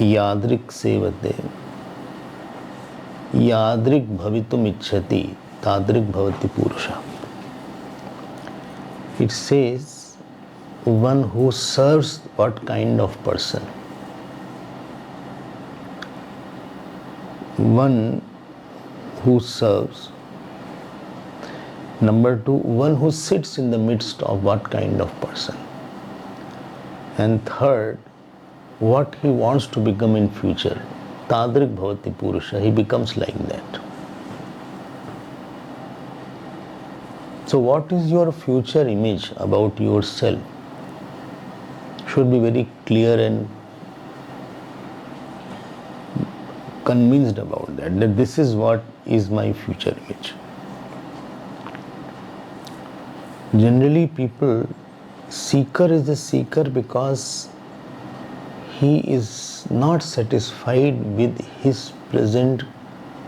यादृक् सेवते यादृक् भवितुम इच्छति तादृक् भवति पुरुषः. It says one who serves what kind of person? One who serves. Number two, one who sits in the midst of what kind of person? And third, what he wants to become in future. Tadrik bhavati purusha, he becomes like that. So what is your future image about yourself? Should be very clear and convinced about that this is what is my future image. Generally people, seeker is a seeker because he is not satisfied with his present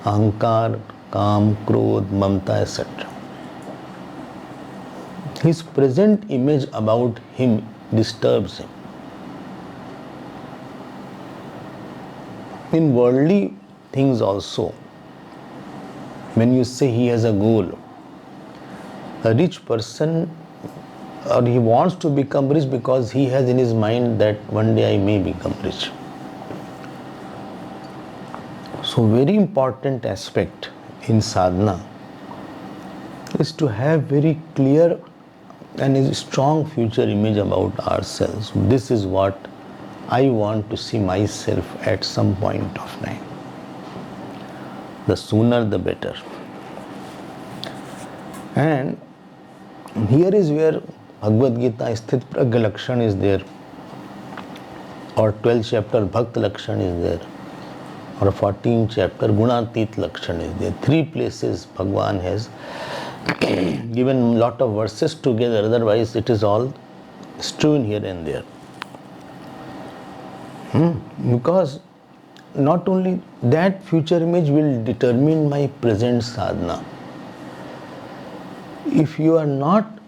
ahankar, kam, krodh, mamta, etc. His present image about him disturbs him. In worldly things also, when you say he has a goal, a rich person, or he wants to become rich because he has in his mind that one day I may become rich. So very important aspect in sadhana is to have very clear and a strong future image about ourselves. This is what I want to see myself at some point of time. The sooner the better. And here is where Bhagavad Gita Sthit Pragya Lakshan is there, or 12th chapter Bhakta Lakshan is there, or 14th chapter Gunatit Lakshan is there. Three places Bhagwan has given lot of verses together, otherwise it is all strewn here and there. Because not only that future image will determine my present sadhana.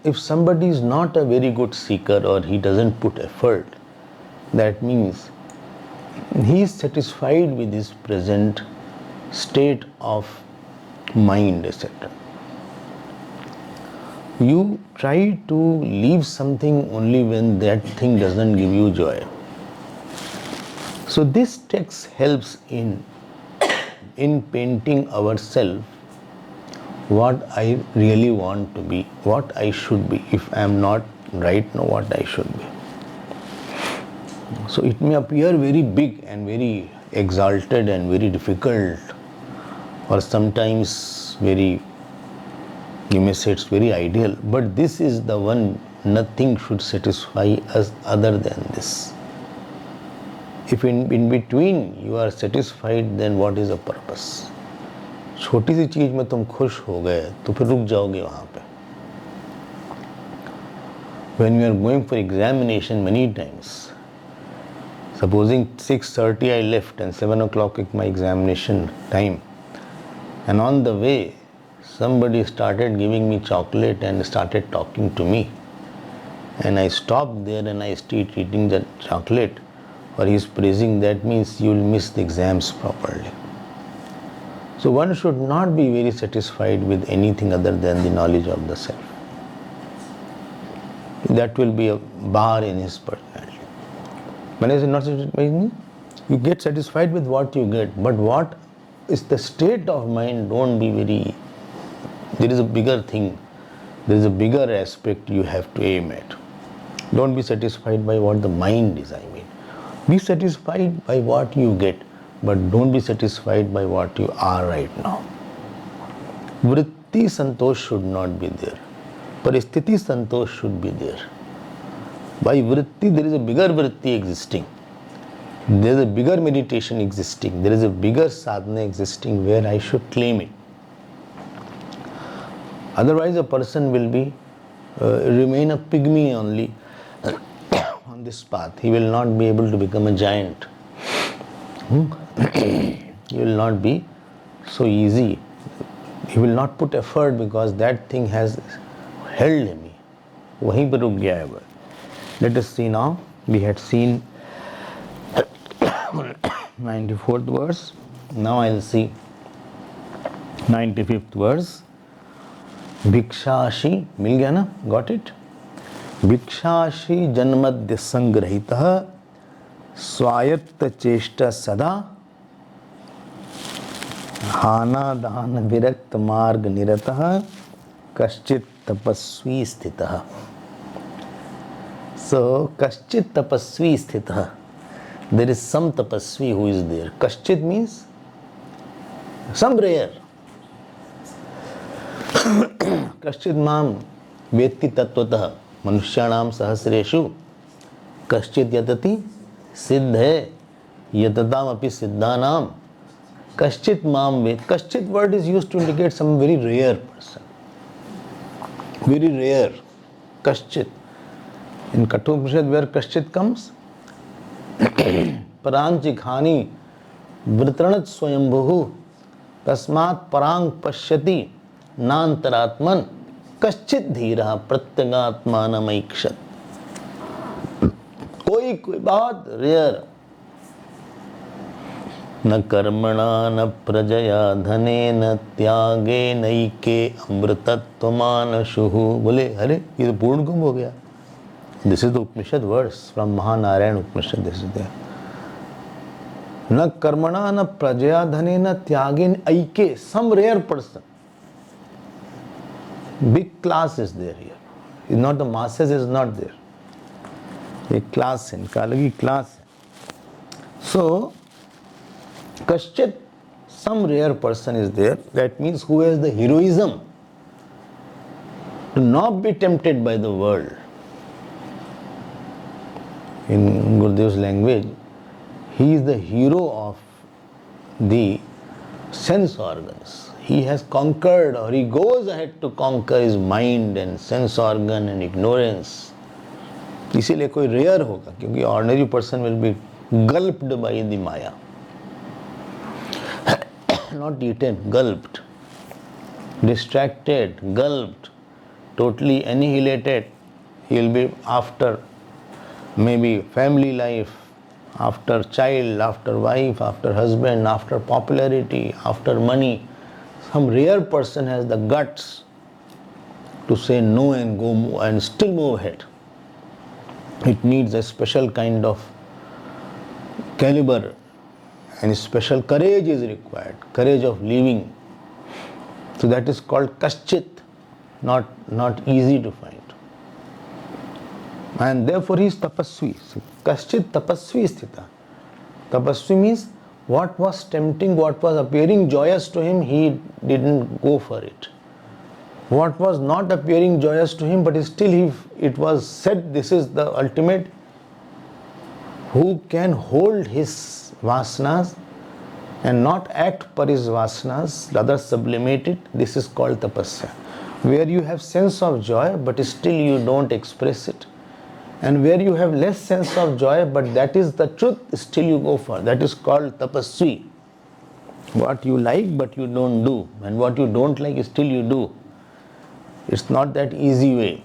If somebody is not a very good seeker or he doesn't put effort, that means he is satisfied with his present state of mind, etc. You try to leave something only when that thing doesn't give you joy. So this text helps in painting ourselves what I really want to be, what I should be. If I am not right now, what I should be. So it may appear very big and very exalted and very difficult, or sometimes very, you may say it's very ideal, but this is the one, nothing should satisfy us other than this. If in between you are satisfied, then what is the purpose? छोटी सी चीज में तुम खुश हो गए तो फिर रुक जाओगे वहां पे. When you are going for examination many times, supposing 6:30 I left and 7 o'clock is my examination time, and on the way somebody started giving me chocolate and started talking to me, and I stopped there and I started eating the chocolate, or he is praising, that means you will miss the exams properly. So one should not be very satisfied with anything other than the knowledge of the self. That will be a bar in his personality. When I say not satisfied, you get satisfied with what you get, but what is the state of mind, don't be very, there is a bigger thing, there is a bigger aspect you have to aim at. Don't be satisfied by what the mind is, I mean. Be satisfied by what you get, but don't be satisfied by what you are right now. Vritti santosh should not be there. Paristhiti santosh should be there. By vritti, there is a bigger vritti existing. There is a bigger meditation existing. There is a bigger sadhana existing where I should claim it. Otherwise, a person will be remain a pygmy only on this path. He will not be able to become a giant. He will not be so easy. He will not put effort because that thing has held him. वहीं पर रुक गया है. Let us see now. We had seen 94th verse. Now I'll see 95th verse. भिक्षाशी मिल गया ना, got it. भिक्षाशी जन्मद्य संग्रहितः स्वायत्त चेष्टा सदा हानादान विरक्त मार्ग निरतः कश्चित तपस्वी स्थितः. So कश्चित तपस्वी स्थितः, there is some tapasvi who is there. Kashchit means some rare. कश्चित् माम वेत्ति तत्वतः मनुष्याणाम सहस्रेषु कश्चित् यतति सिद्धे यतताम अपि सिद्धानाम कश्चित् माम वेत्ति. कश्चित् word is used to indicate some very rare person, very rare. Kashchit in Kathopanishad, where Kashchit comes, परांचिखानि वृतरणत स्वयंभुः तस्मात् परांग पश्यति नान्तरात्मन कश्चित धीरः प्रत्यगात्मानमैक्षत. कोई बहुत रेयर. न कर्मणा न प्रजया धने न त्यागे नैके अमृतत्वमानशुः. बोले अरे ये तो पूर्ण कुंभ हो गया. This is the Upanishad verse from Mahanarayana Upanishad. This is there. न कर्मणा न प्रजया धने न त्यागे ऐके, some rare person. Big class is there here. It's not the masses is not there. एक class है, इनका अलग ही class है. So, कश्चित some rare person is there. That means who has the heroism to not be tempted by the world. In Gurudev's language, he is the hero of the sense organs. He has conquered, or he goes ahead to conquer his mind and sense organ and ignorance. इसीलिए कोई rare होगा, क्योंकि ordinary person will be gulped by the maya. Not eaten, gulped. Distracted, gulped. Totally annihilated. He will be after maybe family life, after child, after wife, after husband, after popularity, after money. Some rare person has the guts to say no and go and still move ahead. It needs a special kind of caliber and special courage is required, courage of living. So that is called kashchit, not easy to find. And therefore he is tapasvi. So, kashchit tapasvi sthita. Tapasvi means what was tempting, what was appearing joyous to him, he didn't go for it. What was not appearing joyous to him, but still it was said this is the ultimate, who can hold his vasanas and not act per his vasanas, rather sublimate it. This is called tapasya. Where you have sense of joy, but still you don't express it. And where you have less sense of joy, but that is the truth, still you go for. That is called tapasvi. What you like, but you don't do. And what you don't like, still you do. It's not that easy way.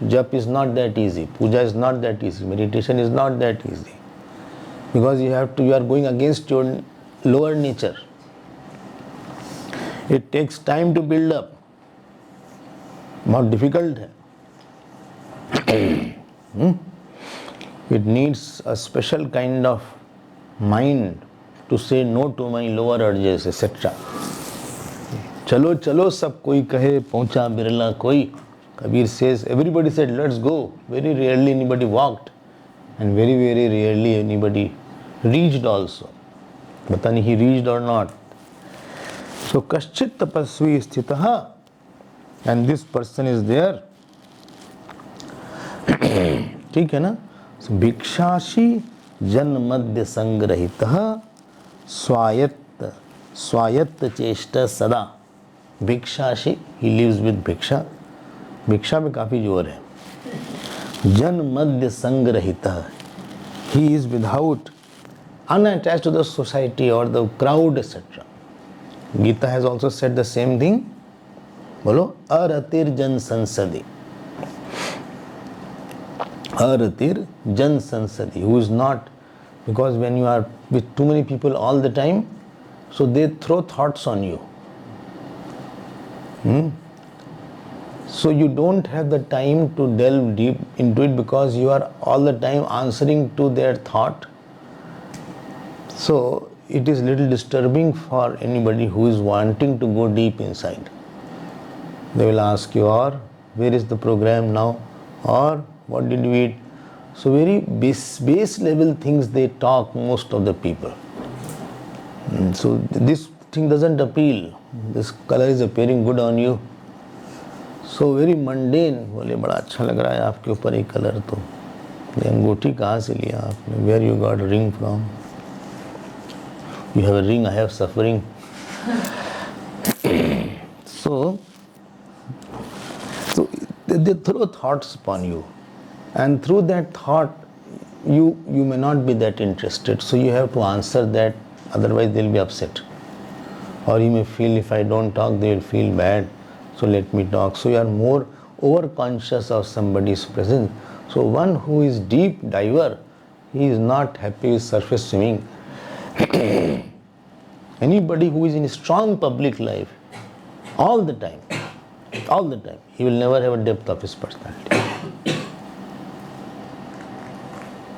Jap is not that easy. Puja is not that easy. Meditation is not that easy. Because you are going against your lower nature. It takes time to build up. बहुत difficult है. It needs a special kind of mind to say no to my lower urges, etc. चलो चलो सब कोई कहे पहुंचा बिरला कोई. Kabir says, everybody said let's go. Very rarely anybody walked, and very very rarely anybody reached also. पता नहीं he reached or not. So कश्चित् तपस्वी स्थितः, and this person is there. ठीक है ना. भिक्षाशी जन्मद्य संग्रहितः स्वायत्त चेष्टा सदा. भिक्षाशी, he lives with भिक्षा. भिक्षा में काफी जोर है. जन्मद्य संग्रहितः, he is without, unattached to the society or the crowd, etc. Gita has also said the same thing. बोलो अरतिर जन संसदी. Aratir Jan Sansadi, who is not Because when you are with too many people all the time, so they throw thoughts on you. So you don't have the time to delve deep into it because you are all the time answering to their thought. So it is little disturbing for anybody who is wanting to go deep inside. They will ask you, or where is the program now, or what did you eat? So very base level things they talk, most of the people. So this thing doesn't appeal. This color is appearing good on you. So very mundane. बोले बड़ा अच्छा लग रहा है आपके ऊपर ये colour तो. ये अंगूठी कहाँ से लिया आपने? Where you got a ring from? You have a ring, I have suffering. So they throw thoughts upon you, and through that thought you may not be that interested, so you have to answer that, otherwise they'll be upset. Or you may feel, if I don't talk they will feel bad, so let me talk. So you are more over conscious of somebody's presence. So one who is deep diver, he is not happy with surface swimming. Anybody who is in strong public life all the time, he will never have a depth of his personality.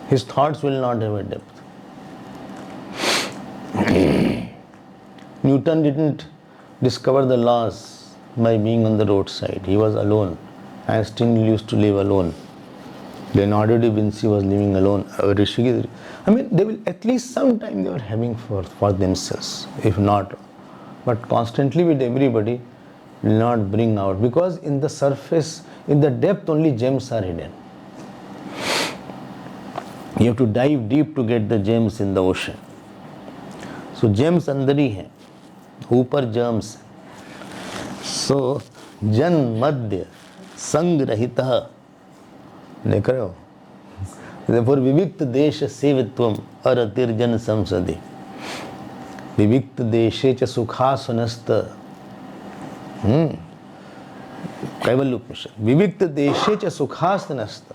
His thoughts will not have a depth. Newton didn't discover the laws by being on the roadside. He was alone. Einstein used to live alone. Leonardo da Vinci was living alone. I mean, they will at least sometime they were having for themselves, if not. But constantly with everybody will not bring out, because in the surface, in the depth only gems are hidden. You have to dive deep to get the gems in the ocean. So gems अंदर ही हैं, ऊपर germs. So जन मध्य संग रहितः, देख रहे हो? Therefore विविक्त देश सेवित्वम अरतिर्जन संसदि. विविक्त देशे च सुखासनस्त. कैवल्य उपनिषद. विविक्त देशे च सुखासनस्त.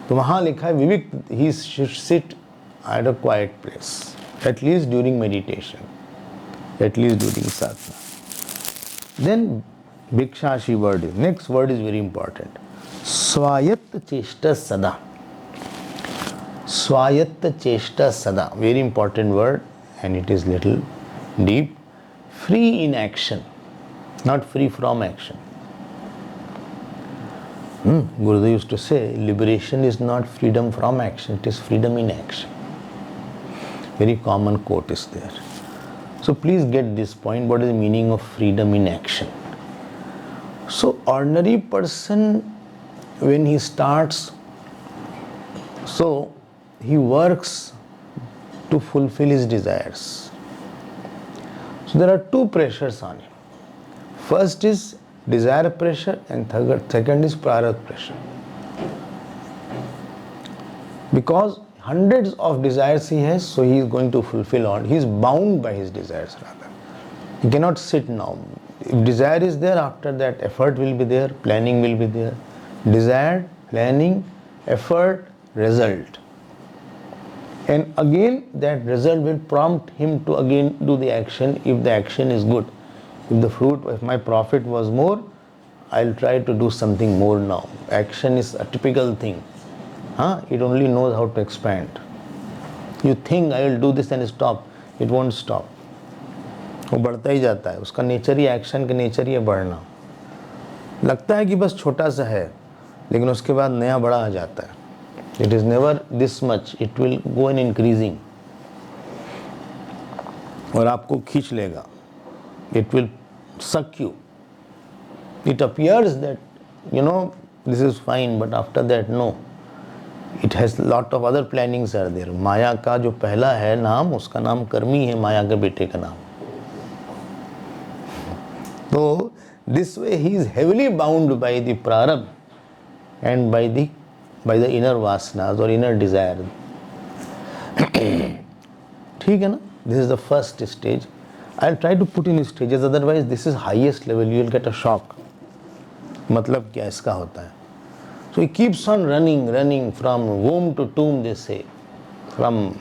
तो वहाँ लिखा है विविक्त, he should sit at a quiet place, at least during meditation, at least during sadhana. Then Bhikshashi word is, next word is very important. Swayat cheshta sada. Swayat cheshta sada, very important word, and it is little deep. Free in action, not free from action. Gurudev used to say, liberation is not freedom from action, it is freedom in action. Very common quote is there. So please get this point, what is the meaning of freedom in action? So ordinary person, when he starts, so he works to fulfill his desires. So there are two pressures on him. First is desire pressure, and second is prarabdha pressure. Because hundreds of desires he has, so he is going to fulfill all. He is bound by his desires rather. He cannot sit now. If desire is there, after that effort will be there, planning will be there. Desire, planning, effort, result. And again that result will prompt him to again do the action if the action is good. If the fruit, if my profit was more, I'll try to do something more now. Action is a typical thing. It only knows how to expand. You think I will do this and stop, it won't stop. वो बढ़ता ही जाता है. उसका nature ही, action का nature ही है बढ़ना. लगता है कि बस छोटा सा है, लेकिन उसके बाद नया बड़ा आ जाता है. It is never this much, it will go in increasing. और आपको खींच लेगा. It will suck you. It appears that, this is fine, but after that, no. It has lot of other plannings are there. माया का जो पहला है नाम, उसका नाम कर्मी है, माया के बेटे का नाम. So this way he is heavily bound by the prarabdha and by the inner vasanas or inner desire. ठीक है ना? This is the first stage. I'll try to put in stages, otherwise this is highest level, you will get a shock. मतलब क्या इसका होता है? So he keeps on running from womb to tomb, they say. from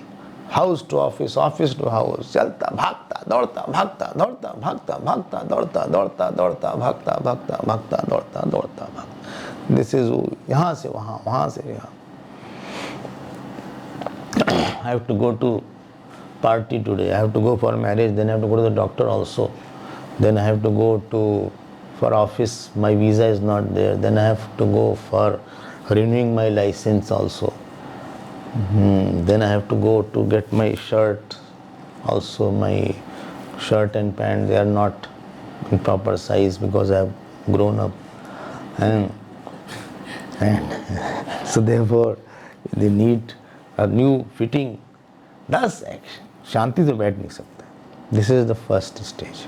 house to office, office to house, चलता भागता दौड़ता भागता दौड़ता भागता भागता दौड़ता दौड़ता दौड़ता भागता भागता भागता दौड़ता दौड़ता भागता. This is यहाँ से वहाँ, वहाँ से यहाँ. I have to go to party today. I have to go for marriage. Then I have to go to the doctor also. Then I have to go to for office. My visa is not there. Then I have to go for renewing my license also. Then I have to go to get my shirt. Also my shirt and pant, they are not in proper size because I have grown up. And so therefore they need a new fitting. That's action. शांति से बैठ नहीं सकता. This is the first stage.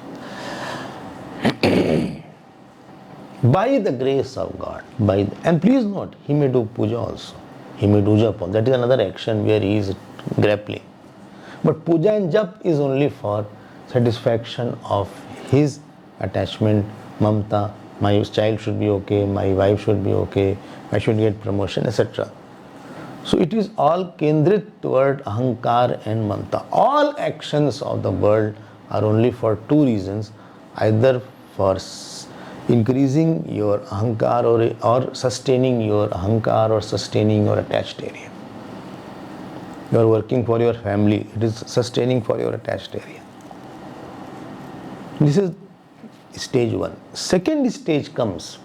By the grace of God, and please note, he may do puja also. He may do japa. That is another action where he is grappling. But puja and jap is only for satisfaction of his attachment, mamta. My child should be okay, my wife should be okay, I should get promotion, etc. So it is all kendrit toward ahankar and mamta. All actions of the world are only for two reasons, either for increasing your ahankar or sustaining your ahankar or sustaining your attached area. You are working for your family, it is sustaining for your attached area. This is stage one. Second stage comes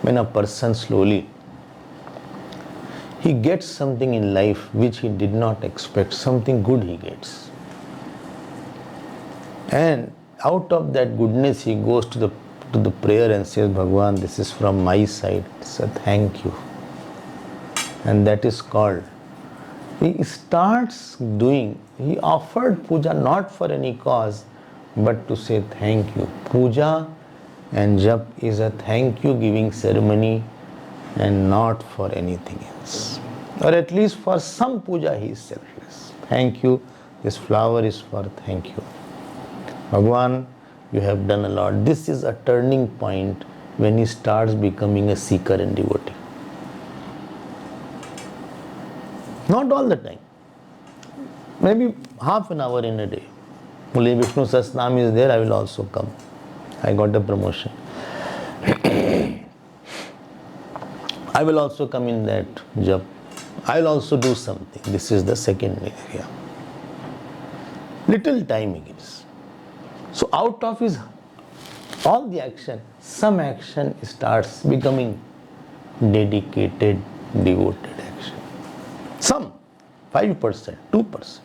when a person slowly he gets something in life which he did not expect, something good he gets. And out of that goodness he goes to the prayer and says, Bhagwan, this is from my side. So thank you. And that is called, he starts doing, he offered puja not for any cause, but to say thank you. Puja and jap is a thank you giving ceremony and not for anything else. Or at least for some puja he is selfless. Thank you. This flower is for thank you. Bhagwan, you have done a lot. This is a turning point when he starts becoming a seeker and devotee. Not all the time. Maybe half an hour in a day. Only Vishnu Sahasranam is there, I will also come. I got a promotion. I will also come in that job. I will also do something. This is the second area. Little time he gives. So out of his all the action, some action starts becoming dedicated, devoted action. Some, 5%, 2%.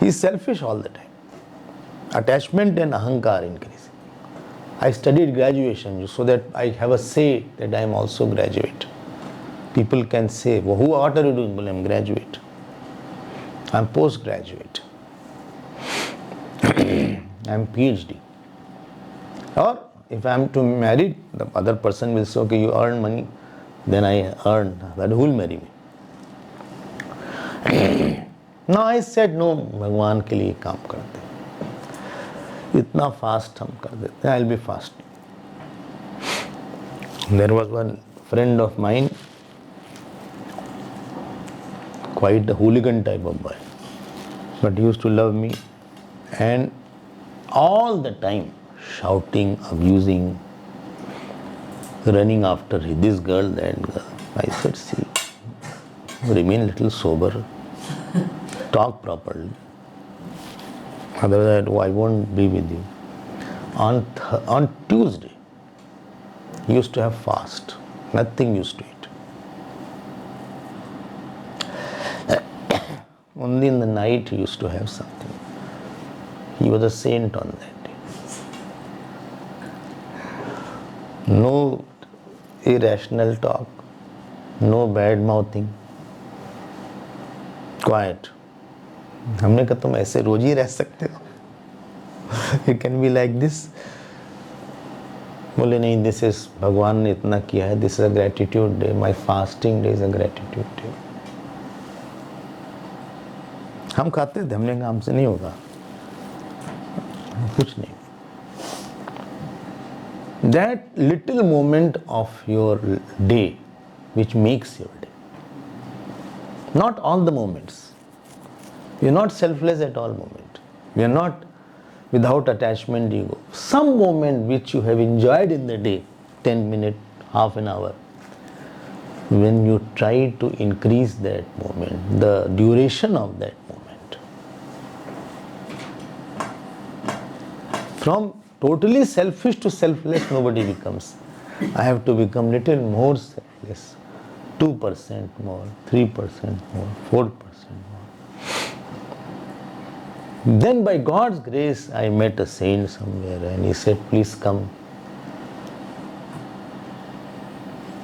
He is selfish all the time. Attachment and ahankar increasing. I studied graduation so that I have a say that I am also graduate. People can say, well, what are you doing? Well, I am graduate. I am postgraduate. I am PhD. Or if I am to marry, the other person will say, okay, you earn money, then I earn, but who will marry me? Now I said, no, भगवान के लिए काम करते हैं. इतना fast हम कर देते हैं. I will be fasting. There was one friend of mine, quite a hooligan type of boy, but he used to love me and all the time shouting, abusing, running after this girl, that girl. I said, see, remain a little sober, talk properly. Otherwise, I won't be with you. On Tuesday, he used to have fast. Nothing used to eat. Only in the night he used to have something. He was a saint on that day. No irrational talk, no bad mouthing, quiet. हमने कहा तुम ऐसे रोज ही रह सकते हो? You can be like this? बोले नहीं, this is भगवान ने इतना किया है. This is a gratitude day. My fasting day is a gratitude day. हम खाते थे, हमने कहा हमसे नहीं होगा. कुछ नहीं. That little moment of your day which makes your day, Not all the moments. We are not selfless at all moments. We are not without attachment ego. Some moment which you have enjoyed in the day, 10 minutes, half an hour, when you try to increase that moment, the duration of that moment, from totally selfish to selfless, nobody becomes. I have to become little more selfless, 2% more, 3% more, 4% more. Then by God's grace, I met a saint somewhere and he said, please come.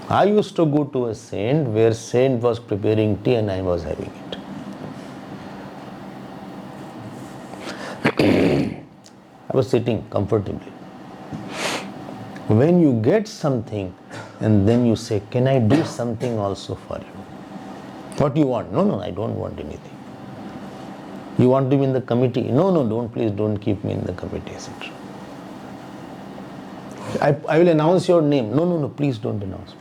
I used to go to a saint where saint was preparing tea and I was having it. I was sitting comfortably. When you get something and then you say, can I do something also for you? What do you want? No, I don't want anything. You want to be in the committee? No, please don't keep me in the committee, etc. I will announce your name. No, please don't announce me.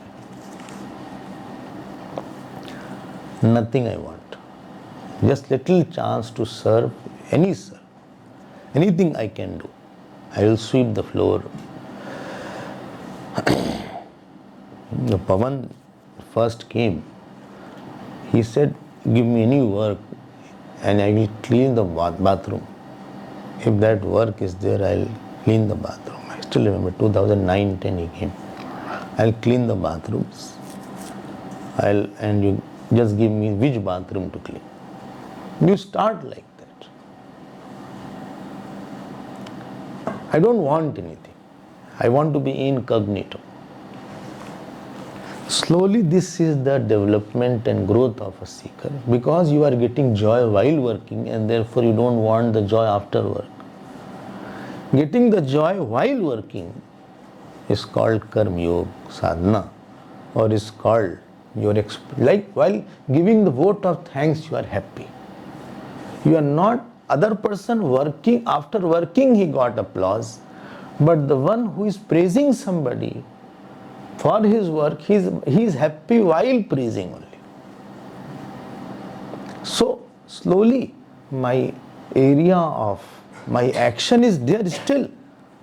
Nothing I want. Just little chance to serve, anything I can do. I will sweep the floor. The Pavan first came. He said, give me any work and I will clean the bathroom. If that work is there, I will clean the bathroom. I still remember 2009-10 he came. I will clean the bathrooms. And you just give me which bathroom to clean. You start like that. I don't want anything. I want to be incognito. Slowly this is the development and growth of a seeker, because you are getting joy while working and therefore you don't want the joy after work. Getting the joy while working is called karma yoga, sadhana, or is called like while giving the vote of thanks you are happy. You are not other person working, after working he got applause, but the one who is praising somebody for his work, he is happy while praising only. So slowly my area of my action is there still.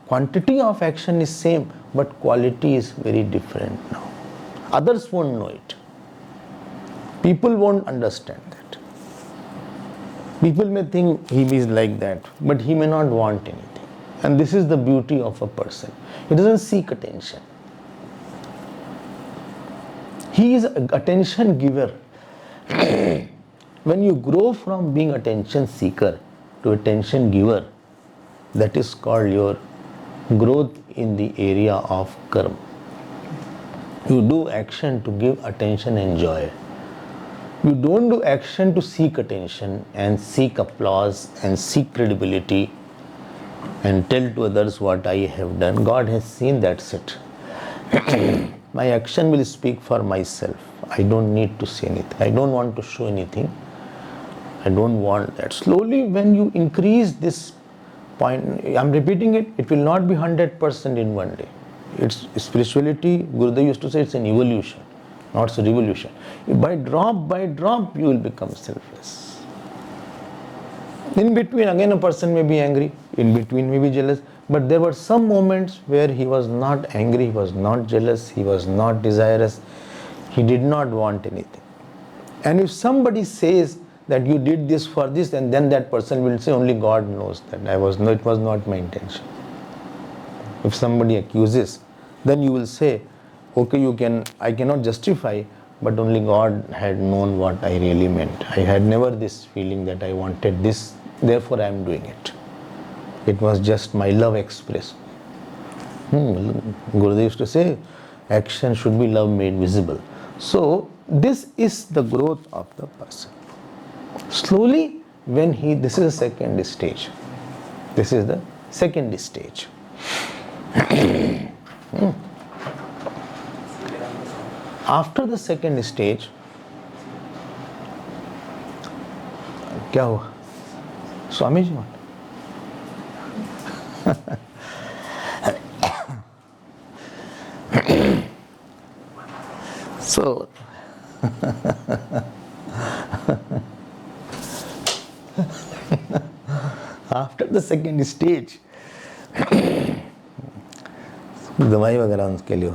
Quantity of action is same, but quality is very different now. Others won't know it. People won't understand that. People may think he is like that, but he may not want anything. And this is the beauty of a person. He doesn't seek attention. He is an attention giver. When you grow from being attention seeker to attention giver, that is called your growth in the area of karma. You do action to give attention and joy. You don't do action to seek attention and seek applause and seek credibility and tell to others what I have done. God has seen, that's it. My action will speak for myself. I don't need to say anything. I don't want to show anything. I don't want that. Slowly when you increase this point, I'm repeating it, it will not be 100% in one day. It's spirituality, Gurudev used to say it's an evolution, not a revolution. By drop, you will become selfless. In between, again a person may be angry, in between may be jealous, but there were some moments where he was not angry, he was not jealous, he was not desirous, he did not want anything. And if somebody says that you did this for this, and then that person will say only God knows that it was not my intention. If somebody accuses, then you will say, okay, I cannot justify, but only God had known what I really meant. I had never this feeling that I wanted this, therefore I am doing it. It was just my love expressed. Gurudev used to say, action should be love made visible. So this is the growth of the person. Slowly, this is the second stage. This is the second stage. After the second stage, क्या हुआ? Swami ji what? So after the second stage, दवाई वगैरह उनके लिए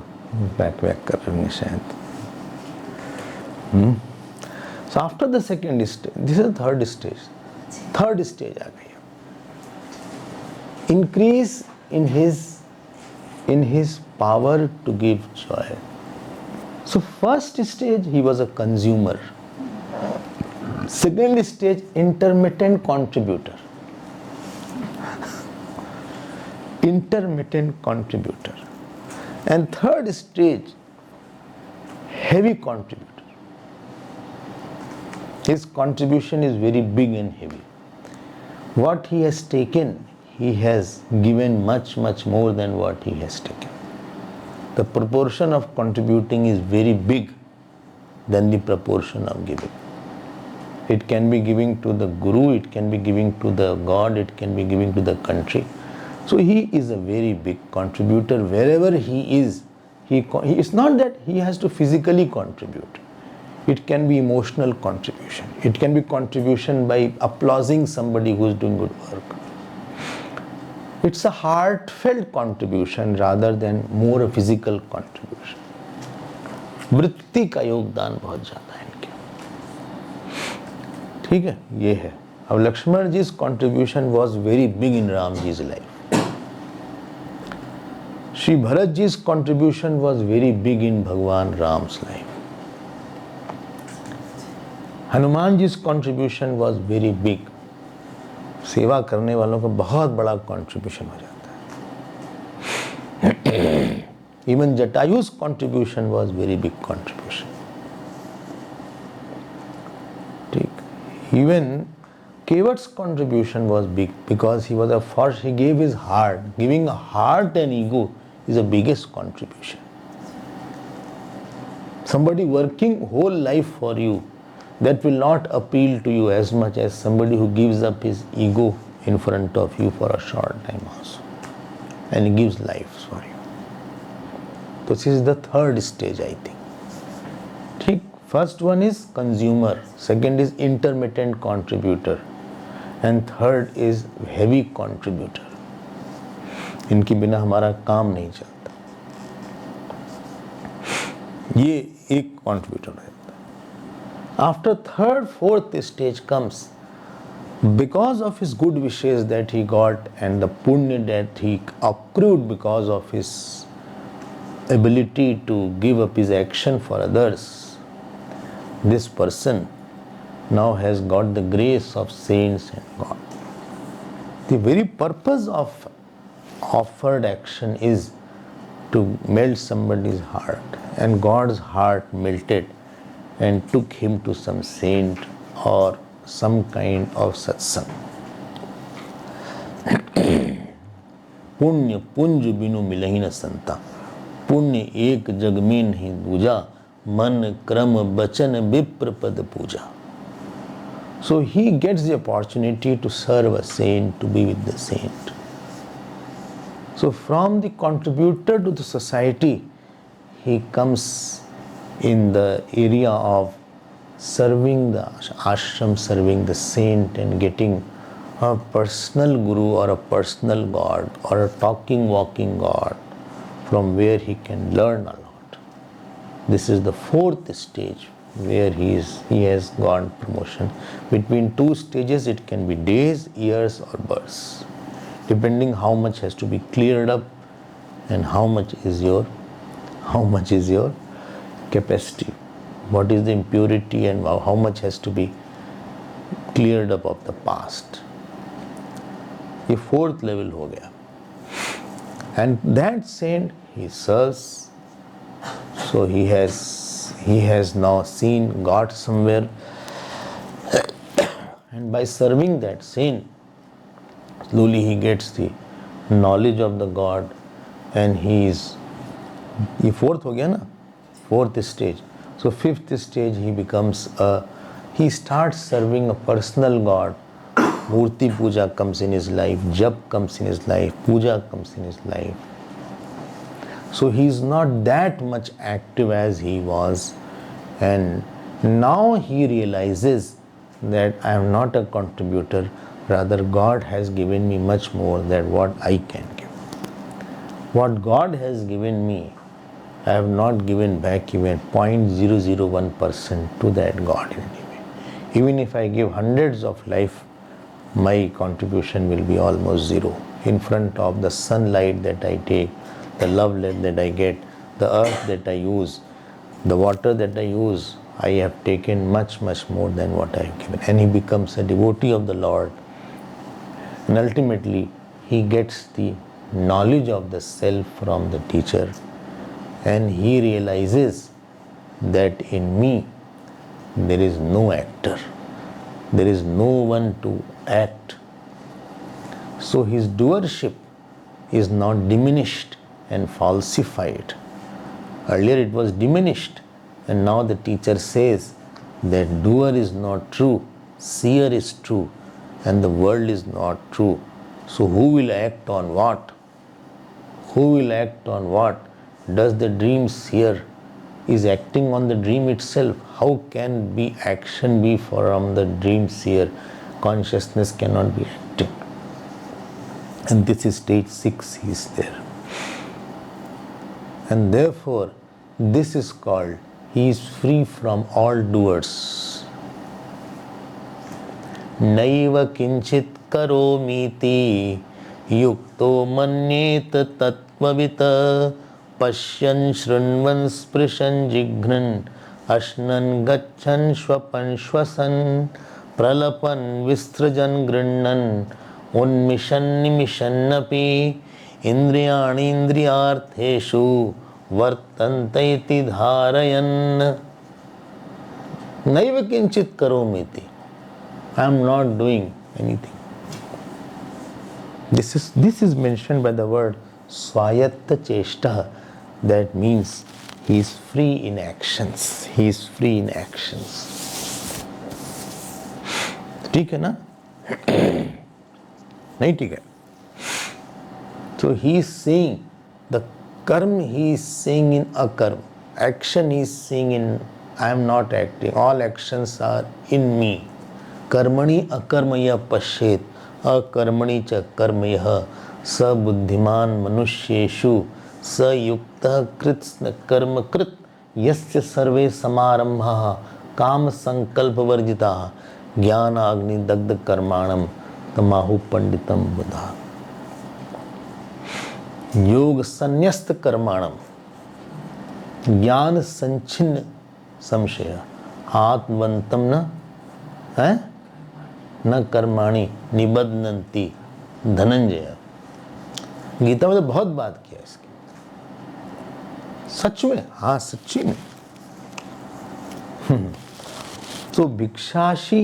pack वैक कर रहे हैं शायद. So after the second stage, this is the third stage. Third stage आ गई. Increase in his power to give joy. So first stage he was a consumer. Second stage, intermittent contributor. Intermittent contributor. And third stage, heavy contributor. His contribution is very big and heavy. What he has taken, he has given much, much more than what he has taken. The proportion of contributing is very big than the proportion of giving. It can be giving to the guru, it can be giving to the God, it can be giving to the country. So he is a very big contributor wherever he is. It's not that he has to physically contribute. It can be emotional contribution. It can be contribution by applauding somebody who is doing good work. It's a heartfelt contribution rather than more a physical contribution. वृत्ति का योगदान बहुत ज्यादा है इनके. ठीक है, ये है. अब Lakshman जी's contribution was very big in Ram जी's life. Shri Bharat जी's contribution was very big in Bhagwan Ram's life. Hanuman जी's contribution was very big. सेवा करने वालों का बहुत बड़ा contribution हो जाता है. Even Jatayu's contribution was very big contribution. ठीक. Even Kevat's contribution was big because he was a first. He gave his heart. Giving a heart and ego is the biggest contribution. Somebody working whole life for you, that will not appeal to you as much as somebody who gives up his ego in front of you for a short time also, and he gives life for you. So this is the third stage, I think. ठीक. First one is consumer, second is intermittent contributor, and third is heavy contributor. इनके बिना हमारा काम नहीं चलता. ये एक contributor है. After third, fourth stage comes, because of his good wishes that he got and the punya that he accrued because of his ability to give up his action for others, this person now has got the grace of saints and God. The very purpose of offered action is to melt somebody's heart, and God's heart melted and took him to some saint or some kind of satsang. पुण्य पुंज बिनु मिलहि न संता. पुण्य एक जग में नहीं दूजा. मन क्रम बचन विप्र पद पूजा. So he gets the opportunity to serve a saint, to be with the saint. So from the contributor to the society, he comes in the area of serving the ashram, serving the saint, and getting a personal guru or a personal God or a talking, walking God from where he can learn a lot. This is the fourth stage where he has gone promotion. Between two stages, it can be days, years, or births, depending how much has to be cleared up and how much is your capacity, what is the impurity and how much has to be cleared up of the past. ये fourth level हो गया. And that saint he serves, so he has now seen God somewhere, and by serving that saint, slowly he gets the knowledge of the God, and ये fourth हो गया ना, fourth stage. So fifth stage he starts serving a personal God. Murti puja comes in his life, jap comes in his life, puja comes in his life. So he is not that much active as he was, and now he realizes that I am not a contributor, Rather, God has given me much more than what I can give. What God has given me, I have not given back even 0.001% to that God in me. Even if I give hundreds of life, my contribution will be almost zero. In front of the sunlight that I take, the love that I get, the earth that I use, the water that I use, I have taken much, much more than what I have given. And he becomes a devotee of the Lord. And ultimately, he gets the knowledge of the self from the teacher. And he realizes that in me, there is no actor. There is no one to act. So his doership is not diminished and falsified. Earlier it was diminished, and now the teacher says that doer is not true, seer is true, and the world is not true. So who will act on what? Who will act on what? Does the dream seer is acting on the dream itself? How can be action be from the dream seer? Consciousness cannot be acting. And this is stage 6, he is there. And therefore, this is called, he is free from all doers. Naiva kinchit karomiti yukto manyet tattvavita pashyan shrunvan sprishan jignan ashnan gachan shwapan shwasan pralapan vistrajan grinnan unmishan nimishannapi indriyani indriyartheshu vartantaiti dharayan. Naiva kinchit karomiti. I am not doing anything. This is mentioned by the word swayatta cheshta. That means he is free in actions. He is free in actions. ठीक है ना? नहीं ठीक है? So he is saying the karma he is saying in akarma. Action he is saying in I am not acting. All actions are in me. कर्मणि अकर्मय पश्येत अकर्मणि च कर्मयः स बुद्धिमान मनुष्येषु स युक्तः कृत्स्न कर्मकृत यस्य सर्वे समारंभाः काम संकल्प वर्जिताः ज्ञान अग्नि दग्ध कर्माणम तमाहु पंडितम बुधा. योग संन्यस्त कर्माणम ज्ञान संचिन्न संशय आत्मवंतम न है न कर्माणि निबध्नन्ति धनंजय. गीता में तो बहुत बात किया इसकी. सच में, हाँ सच्ची में. तो भिक्षाशी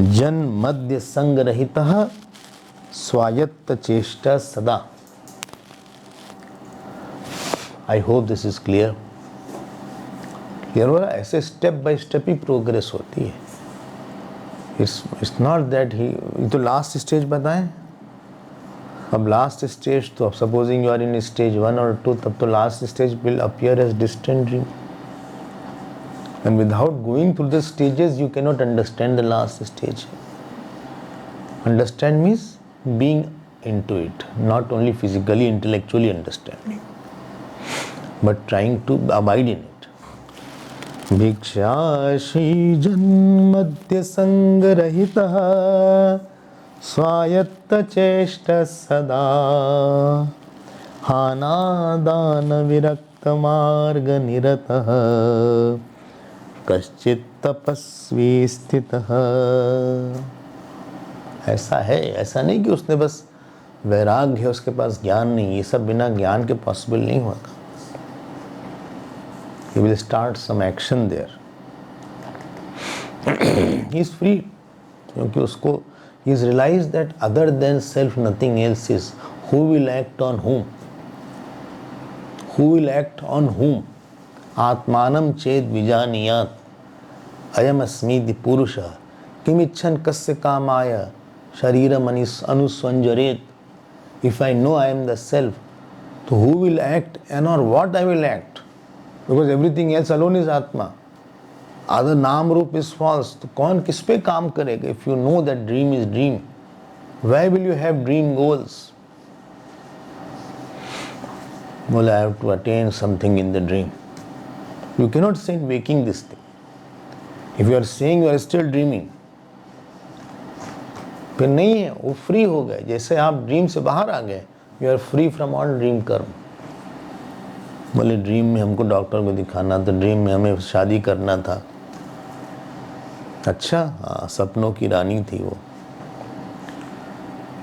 जन मध्य संग रहितः स्वायत्त चेष्टा सदा. I hope this is clear. Clear हो रहा है? ऐसे step by step he progress होती है. इट्स नॉट दैट ही तो लास्ट स्टेज बताएं. अब लास्ट स्टेज तो अब supposing you are in stage 1 और 2, तब तो last stage will appear as distant dream. And without going through the stages, you cannot understand the last stage. Understand means being into it, not only physically, intellectually understanding, but trying to abide in it. Bhikshashi janmadhya sangrahitah swayatta cheshta sada hanadana virakta marga niratah कश्चित तपस्वी स्थितः. ऐसा है, ऐसा नहीं कि उसने बस वैराग्य है, उसके पास ज्ञान नहीं. ये सब बिना ज्ञान के पॉसिबल नहीं होता. He will start some action there. He is free क्योंकि उसको he has realized that other than self nothing else is. Who will act on whom? Who will act on whom? आत्मानं चेद विजानीयात् अयम अस्मीति पुरुषः किमिच्छन् कस्य कामाय शरीरम अनुस्वञ्जरेत. If I know I am the self, so who will act and or what I will act? Because everything else alone is Atma. Other नाम रूप is false, तो कौन किस पे काम करेगा? If you know that dream is dream, why will you have dream goals? Well, I have to attain something in the dream. You cannot say in waking this thing. If you are saying you are still dreaming, फिर नहीं है, वो free हो गए. जैसे आप dream से बाहर आ गए, you are free from all dream karma. बोले ड्रीम में हमको डॉक्टर को दिखाना था, ड्रीम में हमें शादी करना था. अच्छा, हाँ, सपनों की रानी थी वो.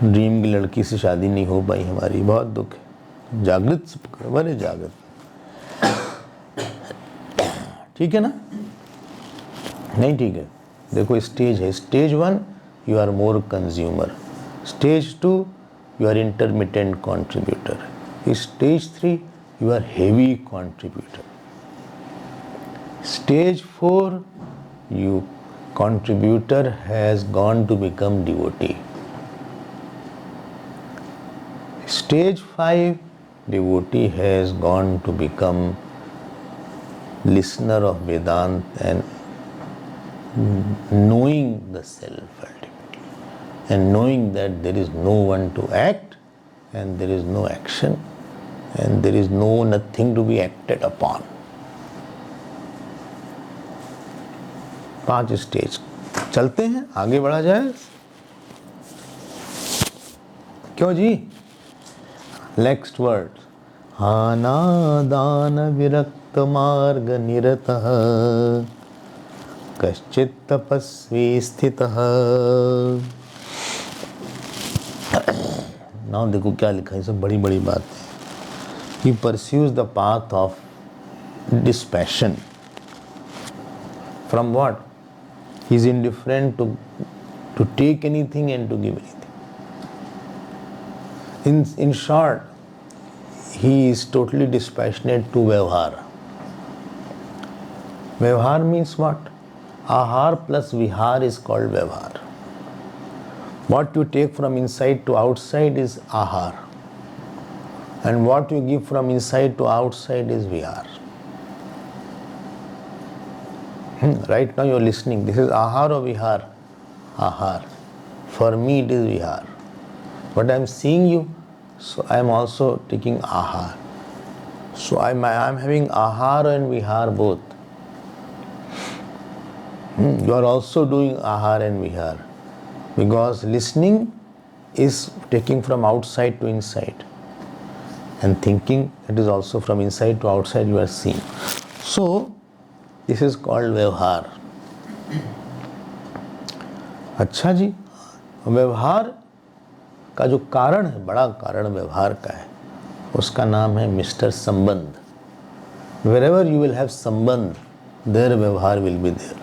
ड्रीम की लड़की से शादी नहीं हो पाई हमारी, बहुत दुख है. जागृत, बड़े जागृत. ठीक है ना? नहीं ठीक है. देखो स्टेज है. Stage 1 you are more consumer. Stage 2 you are intermittent contributor. Stage 3 you are heavy contributor. Stage 4 you contributor has gone to become devotee. Stage 5, devotee has gone to become listener of Vedanta and knowing the self ultimately, and knowing that there is no one to act and there is no action and there is nothing to be acted upon. 5 stage. चलते हैं, आगे बढ़ा जाए. क्यों जी? Next word. हानादान विरक्त मार्ग निरतः कश्चित् तपस्वी स्थितः. नाउ देखो क्या लिखा है, सब बड़ी बड़ी बात है. He pursues the path of dispassion. From what? He is indifferent to take anything and to give anything. In short, he is totally dispassionate to Vyavhar. Vyavhar means what? Ahar plus Vihar is called Vyavhar. What you take from inside to outside is Ahar. And what you give from inside to outside is Vihar. Right now you are listening. This is Ahar or Vihar? Ahar. For me it is Vihar. But I am seeing you, so I am also taking Ahar. So I am having Ahar and Vihar both. You are also doing Ahar and Vihar. Because listening is taking from outside to inside. And thinking, that is also from inside to outside you are seeing. So, this is called व्यवहार. अच्छा जी, व्यवहार का जो कारण है, बड़ा कारण व्यवहार का है, उसका नाम है मिस्टर संबंध. Wherever you will have संबंध, there व्यवहार will be there.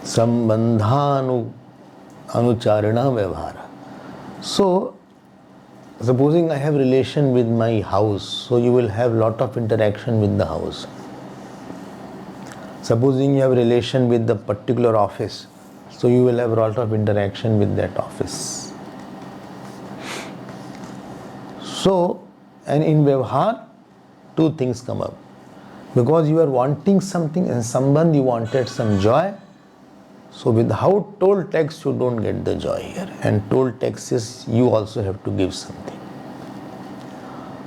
संबंधानुचारिणः व्यवहार. So, supposing I have relation with my house, so you will have lot of interaction with the house. Supposing you have relation with the particular office, so you will have lot of interaction with that office. So, and in Vyavhar, 2 things come up. Because you are wanting something, in Sambandh you wanted some joy. So without toll tax you don't get the joy here, and toll taxes you also have to give something.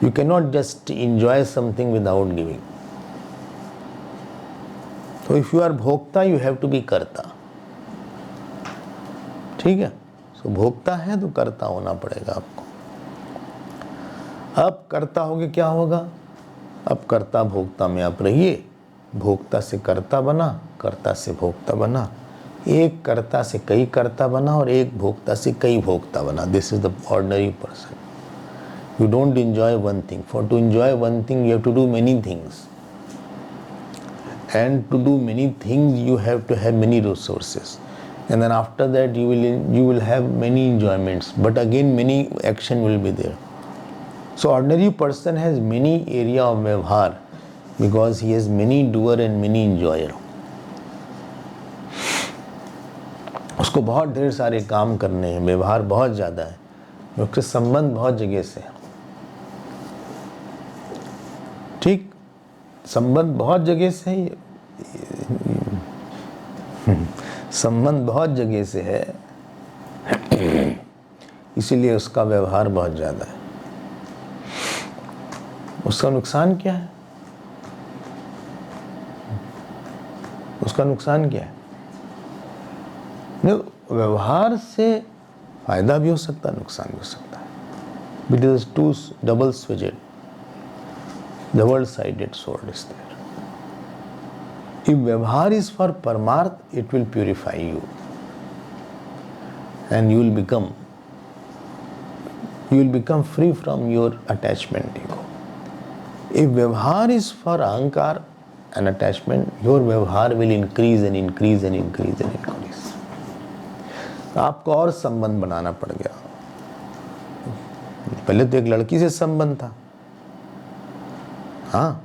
You cannot just enjoy something without giving. So if you are Bhokta you have to be कर्ता. ठीक है? So भोक्ता है तो कर्ता होना पड़ेगा आपको. अब कर्ता होगे क्या होगा? अब कर्ता भोक्ता में आप रहिए, भोक्ता से कर्ता बना, कर्ता से भोक्ता बना, एक कर्ता से कई कर्ता बना और एक भोक्ता से कई भोक्ता बना. This is the ordinary person. You don't enjoy one thing. For to enjoy one thing, you have to do many things. And to do many things, you have to have many resources. And then after that, you will have many enjoyments. But again, many action will be there. So ordinary person has many area of व्यवहार because he has many doer and many enjoyer. उसको बहुत ढेर सारे काम करने हैं, व्यवहार बहुत ज़्यादा है, उसके संबंध बहुत जगह से है. ठीक. संबंध बहुत जगह से है, संबंध बहुत जगह से है, इसीलिए उसका व्यवहार बहुत ज़्यादा है। उसका नुकसान क्या है? उसका नुकसान क्या है? नहीं, व्यवहार से फायदा भी हो सकता है, नुकसान भी हो सकता है। It is two double-edged, double-sided sword is there. If व्यवहार is for परमार्थ, it will purify you, and you will become free from your attachment ego. If व्यवहार is for अहंकार and attachment, your व्यवहार will increase and increase and increase and increase. आपको और संबंध बनाना पड़ गया। पहले तो एक लड़की से संबंध था, हाँ,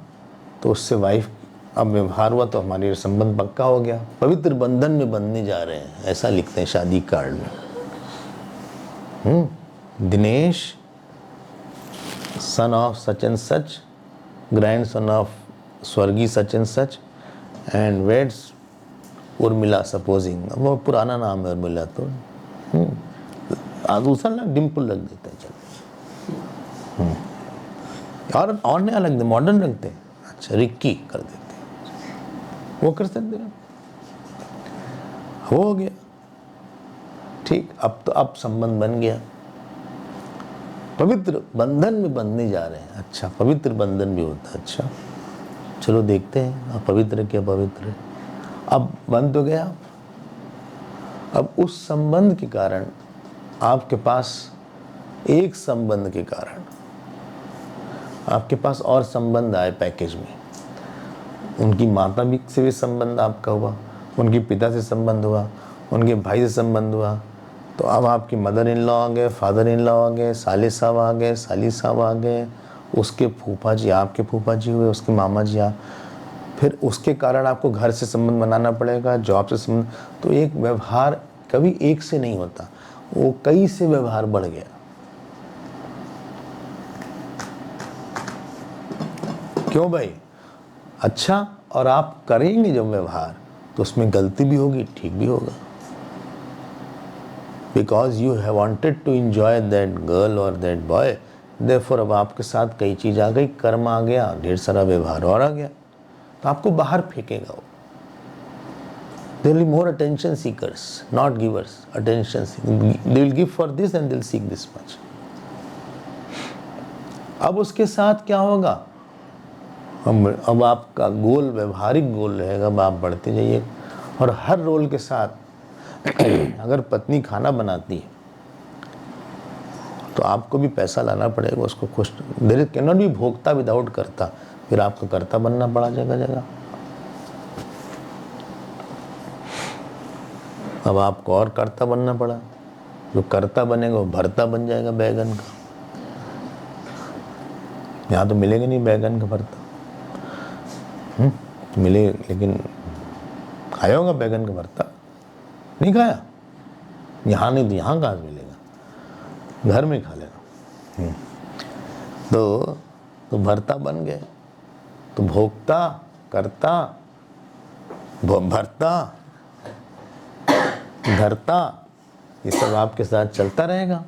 तो उससे वाइफ, अब व्यवहार हुआ तो हमारी संबंध पक्का हो गया, पवित्र बंधन में बंधने जा रहे हैं, ऐसा लिखते हैं शादी कार्ड में। Dinesh son of such and such, grandson of स्वर्गीय such and such, and weds Urmila, supposing वो पुराना नाम है उर्मिला, तो दूसरा ना डिम्पल लग देते हैं, चलो और नया लग दे, मॉडर्न रखते हैं, अच्छा रिक्की कर देते हैं, वो कर सकते हैं, हो गया ठीक। अब तो अब संबंध बन गया, पवित्र बंधन में बंधने जा रहे हैं। अच्छा, पवित्र बंधन भी होता है, अच्छा चलो देखते हैं अब पवित्र क्या पवित्र है। अब बंध तो गया, अब उस संबंध के कारण आपके पास, एक संबंध के कारण आपके पास और संबंध आए पैकेज में। उनकी माता भी से भी संबंध आपका हुआ, उनके पिता से संबंध हुआ, उनके भाई से संबंध हुआ, तो अब आपकी मदर इन लॉ आ गए, फादर इन लॉ आ गए, साले साहब आ गए, साली साहब आ गए, उसके फूफा जी, आपके फूफा जी हुए, उसके मामा जी आ, फिर उसके कारण आपको घर से संबंध बनाना पड़ेगा, जॉब से संबंध। तो एक व्यवहार कभी एक से नहीं होता, वो कई से व्यवहार बढ़ गया। क्यों भाई? अच्छा, और आप करेंगे जब व्यवहार तो उसमें गलती भी होगी, ठीक भी होगा, because you have wanted to enjoy that girl और दैट बॉय, देयरफॉर अब आपके साथ कई चीज आ गई, कर्म आ गया, ढेर सारा व्यवहार और आ गया, तो आपको बाहर फेंकेगा वो। There will be more attention seekers, not givers. Attention seekers. They will give for this and they will seek this much. अब उसके साथ क्या होगा? अब आपका गोल, व्यवहारिक गोल रहेगा, अब आप बढ़ते जाइए, और हर रोल के साथ अगर पत्नी खाना बनाती है तो आपको भी पैसा लाना पड़ेगा, उसको खुश। There can not be bhokta without karta, फिर आपको कर्ता बनना पड़ा जगह जगह। अब आपको और कर्ता बनना पड़ा, जो कर्ता बनेगा वो भरता बन जाएगा बैगन का। यहाँ तो मिलेगा नहीं बैगन का भरता, मिले, लेकिन खाया होगा बैगन का भरता? नहीं खाया, यहाँ नहीं तो यहाँ कहाँ मिलेगा, घर में खा लेना। तो भरता बन गए, तो भोक्ता, कर्ता, भरता, धरता, ये सब आपके साथ चलता रहेगा,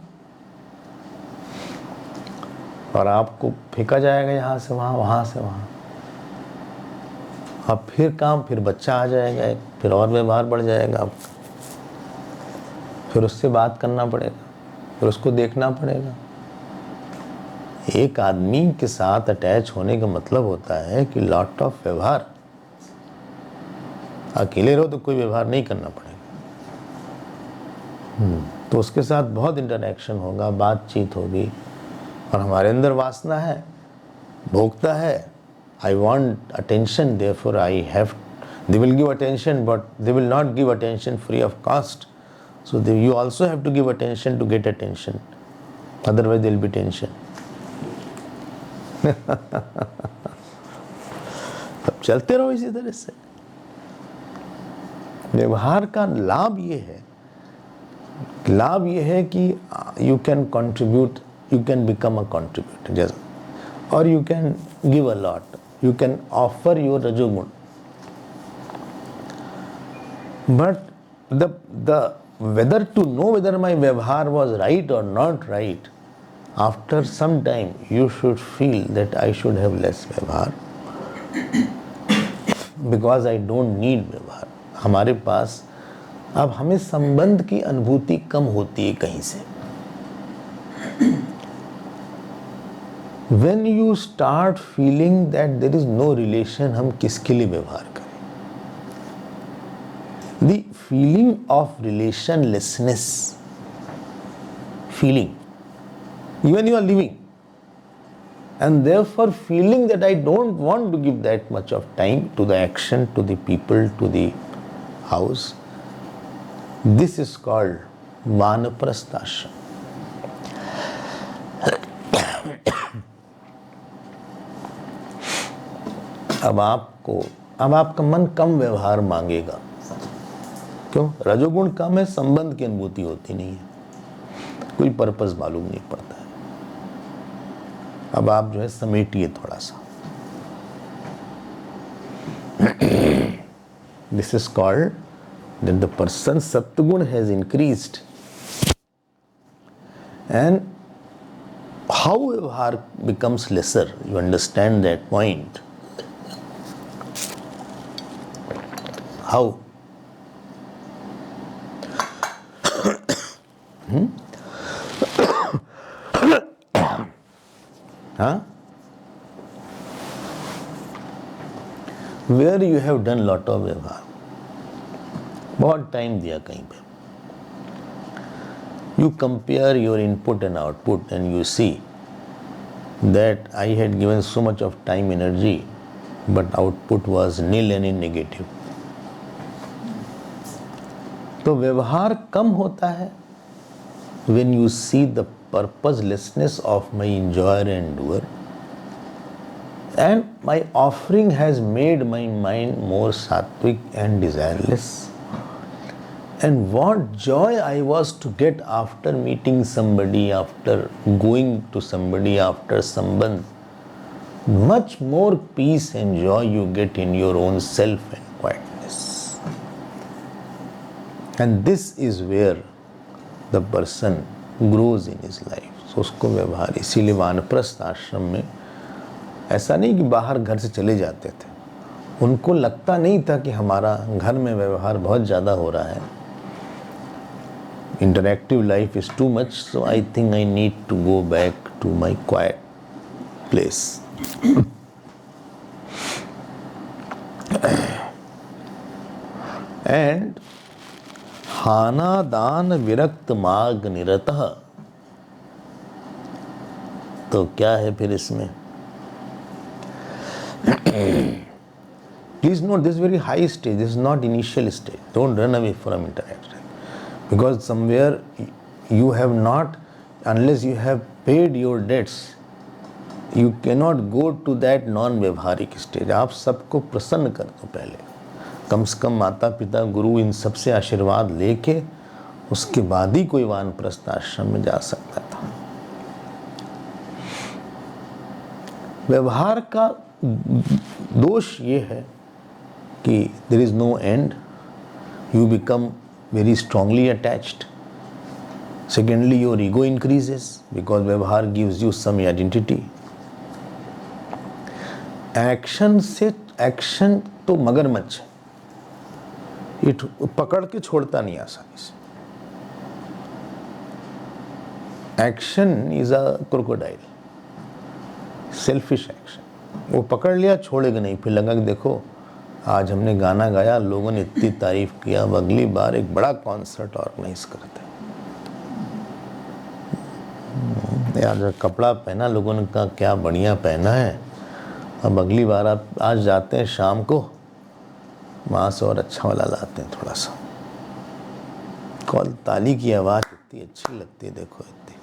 और आपको फेंका जाएगा यहाँ से वहाँ, वहाँ से वहाँ। अब फिर काम, फिर बच्चा आ जाएगा, फिर और व्यवहार बढ़ जाएगा आपका, फिर उससे बात करना पड़ेगा, फिर उसको देखना पड़ेगा। एक आदमी के साथ अटैच होने का मतलब होता है कि लॉट ऑफ व्यवहार। अकेले रहो तो कोई व्यवहार नहीं करना पड़ेगा, तो उसके साथ बहुत इंटरेक्शन होगा, बातचीत होगी, और हमारे अंदर वासना है, भोगता है, I want attention, therefore I have, they will give attention, but they will not give attention free of cost. So you also have to give attention to get attention, otherwise there will be tension. अब चलते रहो इसी तरह से। व्यवहार का लाभ ये है कि you can contribute, you can become a contributor, or you can give a lot. You can offer your rajogun. But the whether to know whether my vyavhar was right or not right, after some time you should feel that I should have less vyavhar because I don't need vyavhar. हमारे पास अब हमें संबंध की अनुभूति कम होती है कहीं से. When you start feeling that there is no relation, हम किसके लिए व्यवहार करें? The feeling of relationlessness, feeling, even you are living, and therefore feeling that I don't want to give that much of time to the action, to the people, to the house. This is called Vanaprastha ashram. अब आपका मन कम व्यवहार मांगेगा. क्यों? रजोगुण कम है, संबंध की अनुभूति होती नहीं है, कोई पर्पस मालूम नहीं पड़ता है. अब आप जो है समेटिए थोड़ा सा. This is called that the person's sattva has increased, and how vyavhar becomes lesser, you understand that point. How? Huh? Where you have done lot of vyavhar, बहुत टाइम दिया कहीं पे. You compare your input and output and you see that I had given so much of time, energy, but output was nil and in negative. तो व्यवहार कम होता है when you see the purposelessness of my enjoyer and doer, and my offering has made my mind more sattvic and desireless. And what joy I was to get after meeting somebody, after going to somebody, after sambandh. Much more peace and joy you get in your own self and quietness. And this is where the person grows in his life. So उसको व्यवहार, इसीलिए वानप्रस्थ आश्रम में ऐसा नहीं कि बाहर घर से चले जाते थे. उनको लगता नहीं था कि हमारा घर में व्यवहार बहुत ज़्यादा हो रहा है. Interactive life is too much, so I think I need to go back to my quiet place. And हाना दान विरक्त मार्ग निरतः. तो क्या है फिर इसमें? Please note, this is very high stage. This is not initial stage. Don't run away from interaction. Because somewhere you have not, unless you have paid your debts, you cannot go to that non-व्यवहारिक stage. आप सबको प्रसन्न कर दो पहले. कम से कम माता पिता गुरु इन सब से आशीर्वाद लेके उसके बाद ही कोई वानप्रस्थ आश्रम में जा सकता था. व्यवहार का दोष ये है कि there is no end. You become very strongly attached. Secondly, your ego increases because व्यवहार gives you some identity. Action तो मगरमच्छ है, ये पकड़ के छोड़ता नहीं आसानी से. Action is a crocodile, selfish action. वो पकड़ लिया, छोड़ेगा नहीं. फिर लगा कि देखो आज हमने गाना गाया, लोगों ने इतनी तारीफ किया, अब अगली बार एक बड़ा कॉन्सर्ट ऑर्गेनाइज करते हैं. यार जो कपड़ा पहना, लोगों ने कहा क्या बढ़िया पहना है, अब अगली बार आप आज जाते हैं शाम को, वहाँ से और अच्छा वाला लाते हैं थोड़ा सा. कॉल ताली की आवाज़ इतनी अच्छी लगती है, देखो इतनी.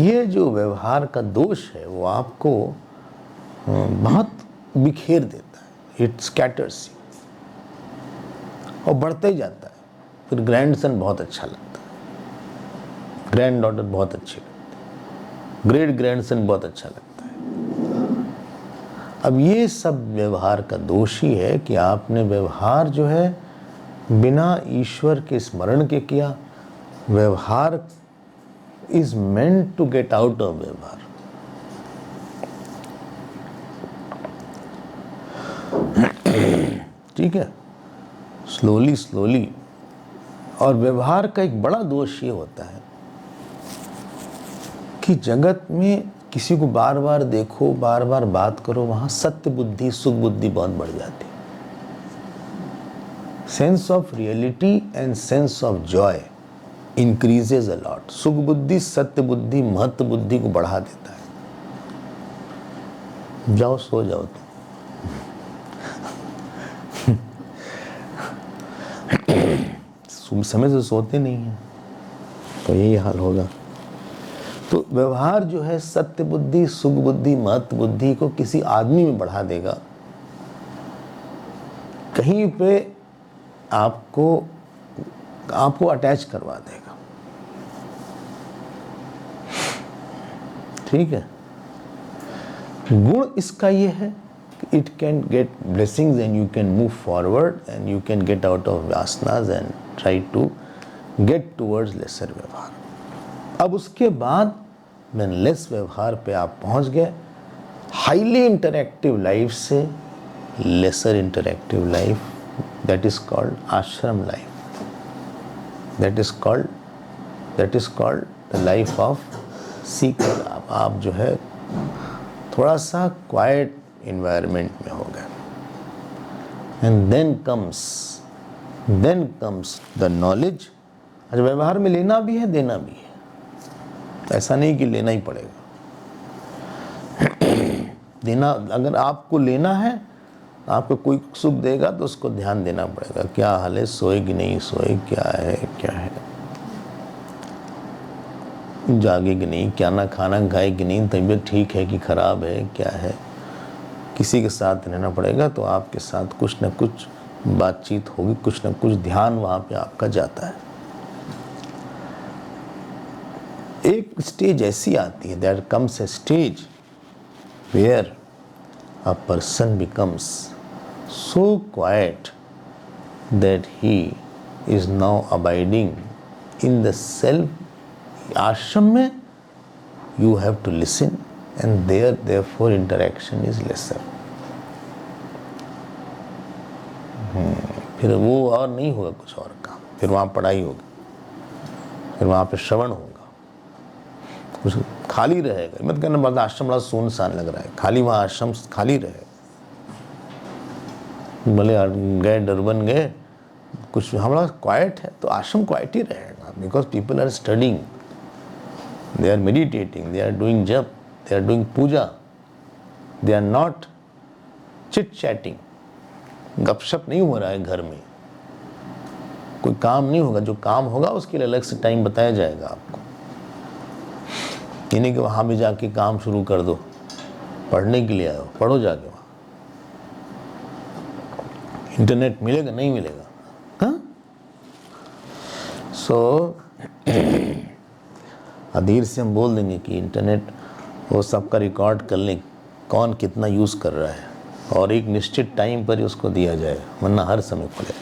ये जो व्यवहार का दोष है वो आपको बहुत बिखेर देता है. इट स्कैटर्स यू और बढ़ते ही जाता है. फिर ग्रैंडसन बहुत अच्छा लगता है, ग्रैंड डॉटर बहुत अच्छी लगती है, ग्रेट ग्रैंडसन बहुत अच्छा लगता है. अब ये सब व्यवहार का दोष ही है कि आपने व्यवहार जो है बिना ईश्वर के स्मरण के किया। Vyavahar is meant to get out of vyavahar. ठीक है, स्लोली स्लोली। और व्यवहार का एक बड़ा दोष ये होता है कि जगत में किसी को बार बार देखो, बार बार बात करो, वहां सत्य बुद्धि, सुख बुद्धि बहुत बढ़ जाती है। Sense of reality and sense of Joy increases a lot. सुख बुद्धि, सत्य बुद्धि, महत्व बुद्धि को बढ़ा देता है। जाओ सो जाओ तुम। समय से सोते नहीं हैं तो यही हाल होगा। तो व्यवहार जो है सत्य बुद्धि, सुख बुद्धि, महत्व बुद्धि को किसी आदमी में बढ़ा देगा। कहीं पे आपको अटैच करवा देगा। ठीक है, गुण इसका ये है कि it can get blessings and you can move forward and you can get out of vasanas and try to get towards lesser vyavahar. अब उसके बाद व्हेन लेस व्यवहार पे आप पहुंच गए, हाईली इंटरैक्टिव लाइफ से lesser interactive life, that is called ashram life, that is called the life of seeker. आप जो है थोड़ा सा क्वाइट इन्वायरमेंट में हो गए। And then comes the knowledge. अच्छा, व्यवहार में लेना भी है, देना भी है। ऐसा नहीं कि लेना ही पड़ेगा। देना, अगर आपको लेना है, आपको कोई सुख देगा तो उसको ध्यान देना पड़ेगा। क्या हाल है, सोए कि नहीं सोए, क्या है, जागे कि नहीं, क्या ना खाना खाए कि नहीं, तबीयत ठीक है कि खराब है, क्या है। किसी के साथ रहना पड़ेगा तो आपके साथ कुछ न कुछ बातचीत होगी, कुछ न कुछ ध्यान वहाँ पे आपका जाता है। एक स्टेज ऐसी आती है, there comes a stage where a person becomes so quiet that he is now abiding in the self. आश्रम में you have to listen and therefore interaction is lesser. फिर वो और नहीं होगा कुछ और काम, फिर वहाँ पढ़ाई होगी, फिर वहाँ पे श्रवण होगा, कुछ खाली रहेगा। मत कहना बस आश्रम बड़ा सुनसान लग रहा है, खाली वहाँ आश्रम खाली रहे। भले गए डरबन गए, कुछ हमारा क्वाइट है तो आश्रम क्वाइट ही रहेगा। Because people are studying, they are meditating, they are doing japa, they are doing puja, they are not chit chatting. गपशप नहीं हो रहा है घर में, कोई काम नहीं होगा। जो काम होगा उसके लिए अलग से टाइम बताया जाएगा आपको। यानी कि वहाँ भी जाके काम शुरू कर दो, पढ़ने के लिए आए हो, पढ़ो जाके वहाँ। इंटरनेट मिलेगा नहीं मिलेगा, हाँ। सो अधीर से हम बोल देंगे कि इंटरनेट वो सबका रिकॉर्ड कर लें कौन कितना यूज़ कर रहा है, और एक निश्चित टाइम पर ही उसको दिया जाए, वरना हर समय खुले।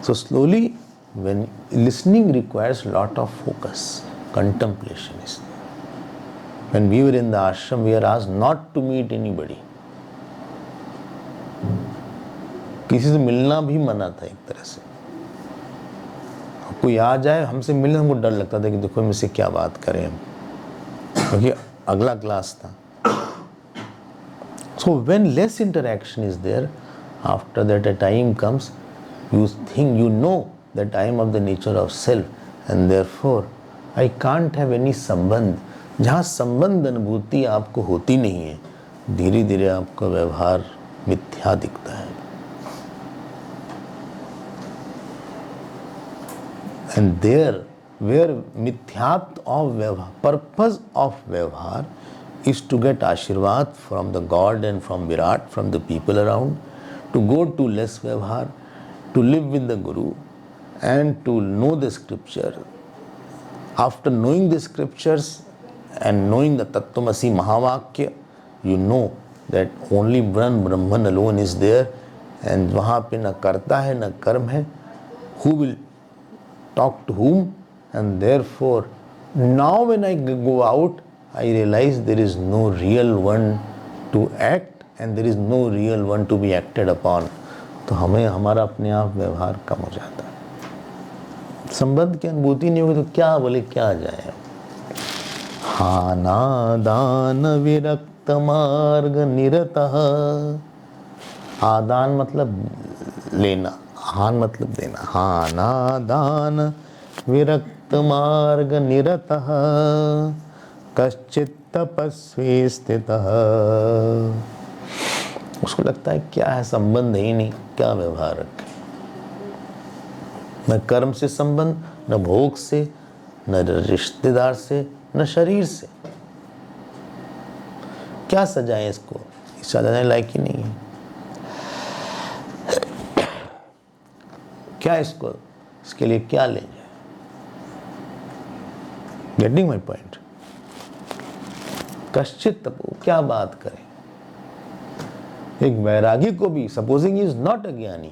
So slowly when listening requires lot of focus, contemplation is. When we were in the ashram we are asked not to meet anybody. किसी से मिलना भी मना था एक तरह से। कोई आ जाए हमसे मिलने, हमको डर लगता था कि देखो मुझसे क्या बात करें हम, क्योंकि अगला क्लास था। So when less interaction is there, after that a time comes, you think you know that I am of the nature of self and therefore I can't have any संबंध। जहाँ संबंध अनुभूति आपको होती नहीं है, धीरे धीरे आपका व्यवहार मिथ्या दिखता है। And there where मिथ्यात्व of व्यवहार, purpose of व्यवहार is to get Ashirvad from the God and from Virat, from the people around, to go to less Vyavhar, to live with the Guru and to know the scripture. After knowing the scriptures and knowing the Tattvamasi Mahavakya, you know that only one Brahman alone is there, and वहाँ पे न कर्ता है न कर्म है, who will talk to whom, and therefore now when I go out I realize there is no real one to act and there is no real one to be acted upon. तो हमें हमारा अपने आप व्यवहार कम हो जाता है। संबंध की अनुभूति नहीं होगी तो क्या बोले क्या जाए। हानादान विरक्त मार्ग निरतः, आदान मतलब लेना, हान मतलब देना, हानादान विरक्त मार्ग निरतः कश्चित् तपस्वी स्थितः। उसको लगता है क्या है, संबंध ही नहीं, क्या व्यवहार रखे, न कर्म से संबंध, न भोग से, न रिश्तेदार से, न शरीर से। क्या सजाएं इसको, सजाने लायक ही नहीं है। क्या इसको, इसके लिए क्या ले जाए। Getting my point. कश्चित तपो, क्या बात करें। एक वैरागी को भी, सपोजिंग इज नॉट अ ज्ञानी,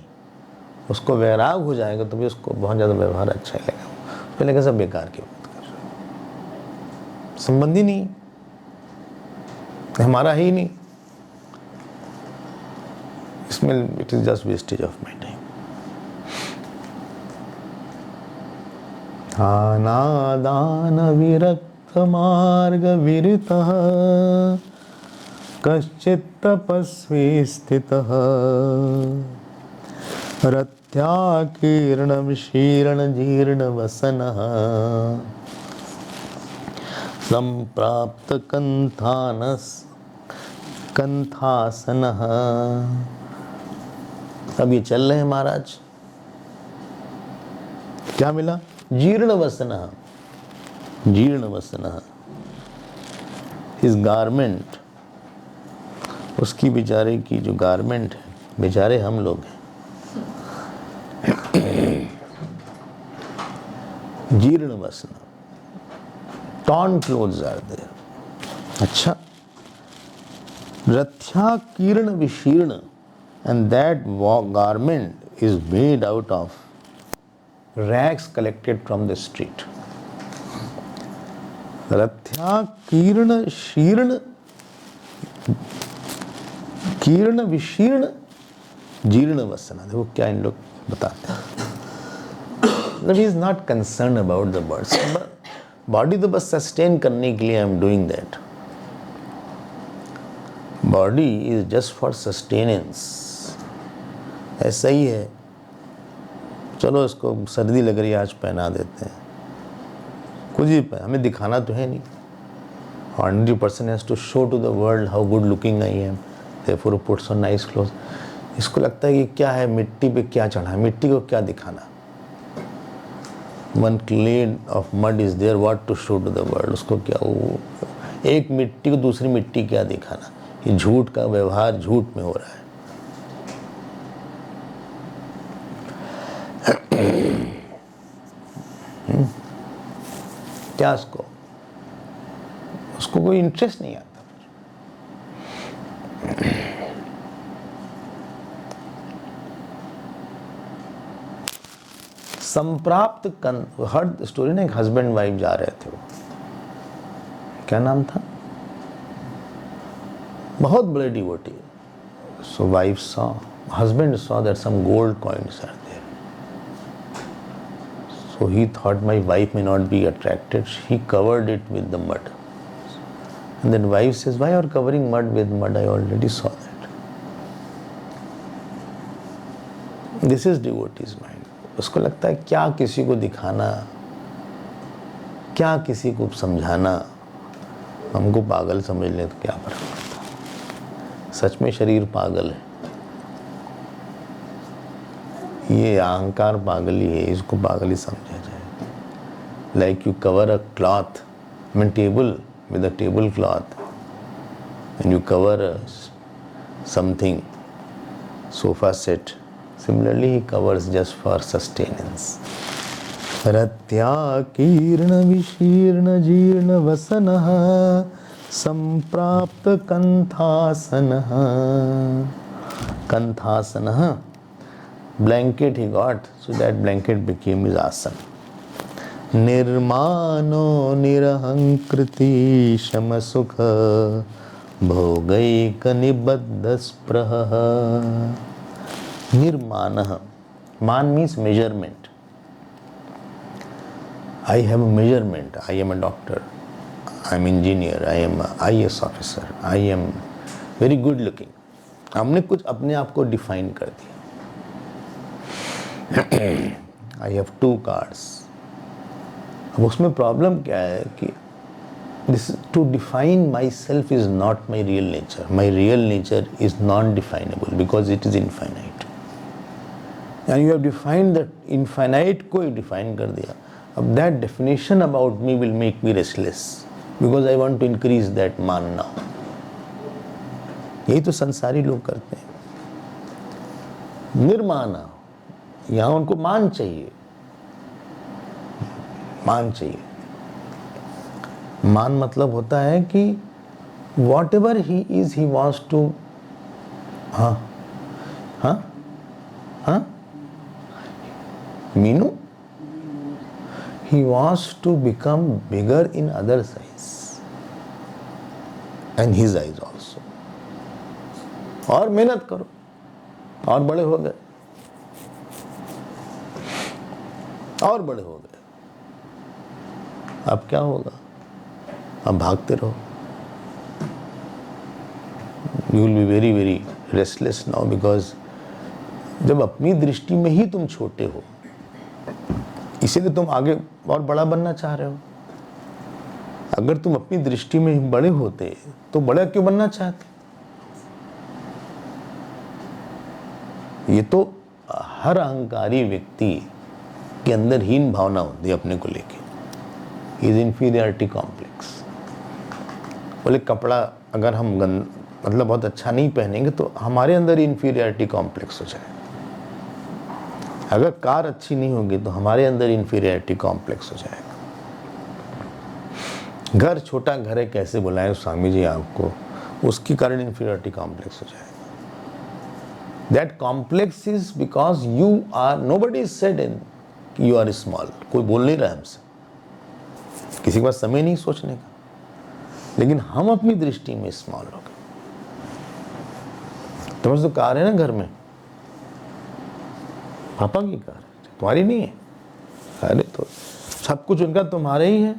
उसको वैराग हो जाएगा तो भी उसको बहुत ज़्यादा व्यवहार अच्छा लगेगा। पहले कैसा बेकार की बात कर रहा है, संबंधी नहीं, हमारा ही नहीं, इसमें it is just wastage of my time. हानादान विरक्त मार्ग विरतः कश्चित् तपस्वी स्थितः रथ्याकीर्ण विशीर्ण जीर्ण वसनः संप्राप्त कंथासनः। अब ये चल रहे हैं महाराज, क्या मिला, जीर्ण वसनः, जीर्ण वसनः, इस गारमेंट, उसकी बेचारे की जो गारमेंट है, बेचारे हम लोग हैं, जीर्ण वसन, torn clothes are there. अच्छा, रथ्या कीर्ण विशीर्ण, and that garment is made out of rags collected from the street. रथ्या कीर्ण शीर्ण, कीर्ण विशीर्ण जीर्ण वसना। देखो क्या इन लोग बताते हैं। He is not concerned about the birds. Body तो बस सस्टेन करने के लिए I am doing that. Body is just for sustenance. ऐसा ही है, चलो इसको सर्दी लग रही है आज पहना देते हैं, कुछ भी हमें दिखाना तो है नहीं। Ordinary person has to show to the world how good looking I am, therefore puts on nice cloth. इसको लगता है कि क्या है, मिट्टी पे क्या चढ़ा है, मिट्टी को क्या दिखाना। One clad of mud is there, what to show to the world. उसको क्या, वो एक मिट्टी को दूसरी मिट्टी क्या दिखाना। ये झूठ का व्यवहार झूठ में हो रहा है। क्या उसको कोई इंटरेस्ट नहीं आता। संप्राप्त हर स्टोरी ना, एक हस्बैंड वाइफ जा रहे थे, वो क्या नाम था, बहुत बड़े devotee. So wife saw, husband saw that some gold coins are there, so he thought my wife may not be attracted, he covered it with the mud, and then wife says, why are you covering mud with mud, I already saw that. This is devotee's mind. उसको लगता है क्या किसी को दिखाना, क्या किसी को समझाना, हमको पागल समझ ले तो क्या फर्क पड़ता। सच में शरीर पागल है, ये अहंकार पागल ही है, इसको पागल ही समझा जाए। Like you cover a cloth, I mean table with a table cloth, and you cover something, sofa set. Similarly, he covers just for sustenance. रत्या कीर्ण विशीर्ण जीर्ण वसनः संप्राप्त कंथासनः, कंथासनः, blanket he got, so that blanket became his asana. निर्मानो निरहंकृति शम सुख भोगैक निबद्ध स्पृह। निर्मानः, मान means measurement. I have a measurement. I am a doctor, I am engineer, I am a IAS officer, I am very good looking. हमने कुछ अपने आप को define कर दिया। I have 2 cars. अब उसमें प्रॉब्लम क्या है कि this to define my self is not my real nature. My real nature is not definable because it is infinite, and you have defined that infinite को define कर दिया। अब that definition about me will make me restless because I want to increase that मान now. यही तो संसारी लोग करते हैं। निर्माना, यहाँ उनको मान चाहिए, मान चाहिए। मान मतलब होता है कि whatever he is he wants to, हाँ हाँ हाँ Meenu, he wants to become bigger in others eyes and his eyes also. और मेहनत करो और बड़े हो गए, और बड़े हो गए। अब क्या होगा? अब भागते रहो। You will be very very restless now because जब अपनी दृष्टि में ही तुम छोटे हो, इसीलिए तुम आगे और बड़ा बनना चाह रहे हो। अगर तुम अपनी दृष्टि में बड़े होते तो बड़ा क्यों बनना चाहते? ये तो हर अहंकारी व्यक्ति के अंदर हीन भावना होती है अपने को लेके, इज इंफीरियरिटी कॉम्प्लेक्स। बोले कपड़ा अगर हम मतलब बहुत अच्छा नहीं पहनेंगे तो हमारे अंदर इंफीरियरिटी कॉम्प्लेक्स हो जाए। अगर कार अच्छी नहीं होगी तो हमारे अंदर इंफीरियरिटी कॉम्प्लेक्स हो जाएगा। घर छोटा घर है, कैसे बुलाएं स्वामी जी आपको, उसके कारण इंफीरियरिटी कॉम्प्लेक्स हो जाएगा। That complex is because you are, nobody is said in you are small. कोई बोल नहीं रहा हमसे, किसी के पास समय नहीं सोचने का, लेकिन हम अपनी दृष्टि में स्मॉल हो गए। तुम्हारी तो कार है ना घर में, पापा की कार है, तुम्हारी नहीं है। अरे तो सब कुछ उनका तुम्हारे ही है।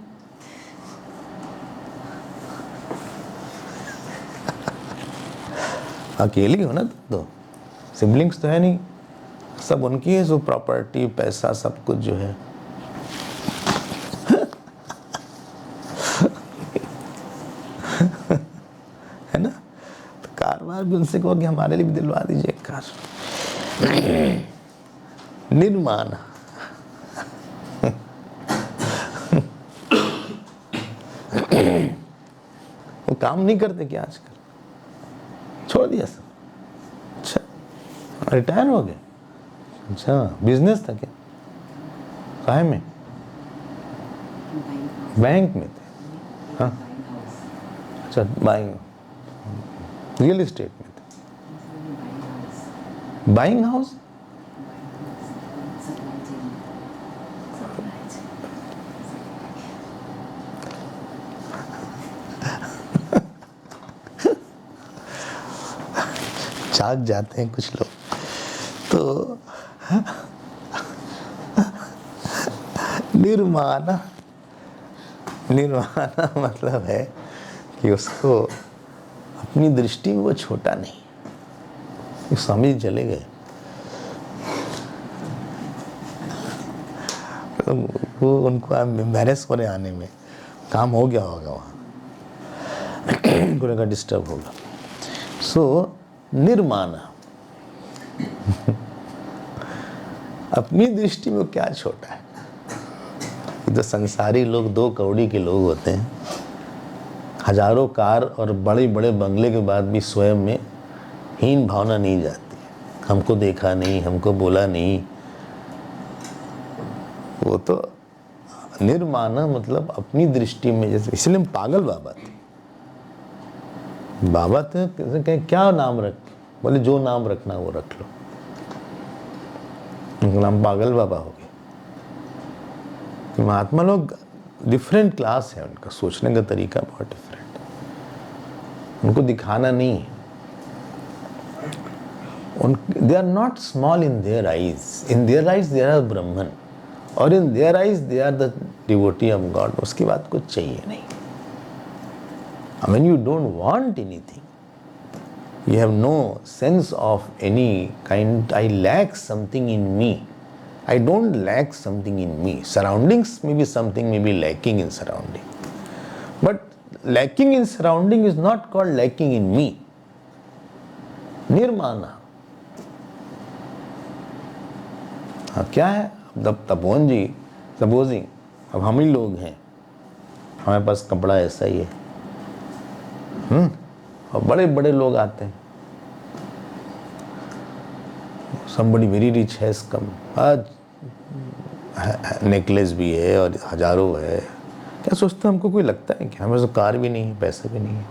अकेली हो ना तुम तो, सिबलिंग्स तो है नहीं, सब उनकी है। जो प्रॉपर्टी, पैसा, सब कुछ जो है है ना। तो कार वार भी उनसे कहो कि हमारे लिए भी दिलवा दीजिए कार। निर्माण, वो काम नहीं करते क्या आजकल? छोड़ दिया सब। अच्छा, रिटायर हो गए? अच्छा, बिजनेस था क्या? काहे में? बैंक में थे? हाँ, अच्छा, बाइंग, रियल एस्टेट में थे। Buying house? जाग जाते हैं कुछ लोग तो। निर्माण, निर्माण मतलब है कि उसको अपनी दृष्टि में वो छोटा नहीं। स्वामी जी चले गए तो वो उनको मैनेज करे आने में काम हो गया होगा, वहाँ उनको लगा डिस्टर्ब होगा। सो निर्माण, अपनी दृष्टि में क्या छोटा है। ये तो संसारी लोग 2 कौड़ी के लोग होते हैं, हजारों कार और बड़े बड़े बंगले के बाद भी स्वयं में हीन भावना नहीं जाती। हमको देखा नहीं, हमको बोला नहीं। वो तो निर्माण मतलब अपनी दृष्टि में, जैसे इसलिए पागल बाबा थे। बाबा तो कहें क्या नाम रख, बोले जो नाम रखना वो रख लो। उनका नाम पागल बाबा हो गया। तो महात्मा लोग डिफरेंट क्लास है, उनका सोचने का तरीका बहुत डिफरेंट है। उनको दिखाना नहीं है। They are not small in their eyes they are Brahman, और in their eyes they are the devotee of God. उसके बाद कुछ चाहिए नहीं। When you don't want anything, you have no sense of any kind, I lack something in me. I don't lack something in me. Surroundings may be something may be lacking in surrounding. But lacking in surrounding is not called lacking in me. निर्माना। हाँ, क्या है? तपोवन जी, supposing अब हम ही लोग हैं, हमारे पास कपड़ा ऐसा ही है, और बड़े बड़े लोग आते हैं, somebody very rich has come, आज नेकलेस भी है और हजारों है। क्या सोचते हैं? हमको कोई लगता है कि हमें तो कार भी नहीं है, पैसा भी नहीं है।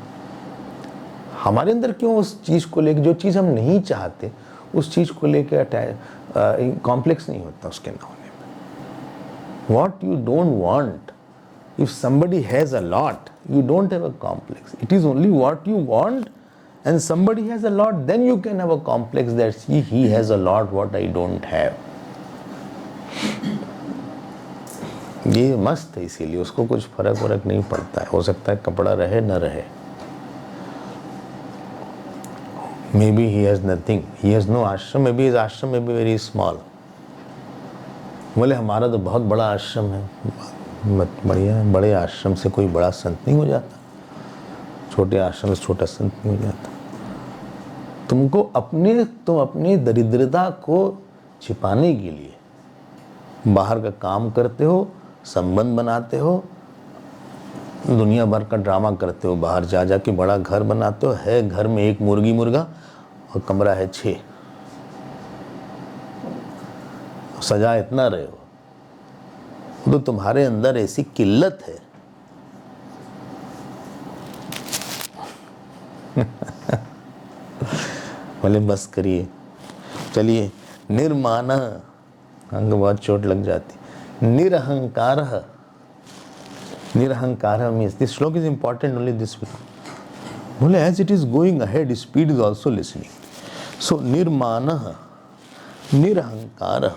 हमारे अंदर क्यों उस चीज़ को लेकर, जो चीज़ हम नहीं चाहते उस चीज़ को लेकर कॉम्प्लेक्स नहीं होता उसके ना होने में। What you don't want, if somebody has a lot, you don't have a complex. It is only what you want, and somebody has a lot, then you can have a complex that he has a lot what I don't have. ये मस्त है, इसीलिए उसको कुछ फर्क नहीं पड़ता है। हो सकता है कपड़ा रहे न रहे, maybe he has nothing, he has no ashram, maybe his ashram may be very small. बोले हमारा तो बहुत बड़ा आश्रम है। बढ़िया, बड़े आश्रम से कोई बड़ा संत नहीं हो जाता, छोटे आश्रम से छोटा संत नहीं हो जाता। तुम अपनी दरिद्रता को छिपाने के लिए बाहर का काम करते हो, संबंध बनाते हो, दुनिया भर का ड्रामा करते हो, बाहर जा के बड़ा घर बनाते हो, है घर में एक मुर्गा और कमरा है 6, सजा इतना रहे हो, तो तुम्हारे अंदर ऐसी किल्लत है। बोले बस करिए, चलिए। निर्माण, अंग बहुत चोट लग जाती। निरहंकार, निरहंकार means, this shloka is important only this way. बोले as it is going ahead, speed is also listening. So निर्माण, निरहंकार,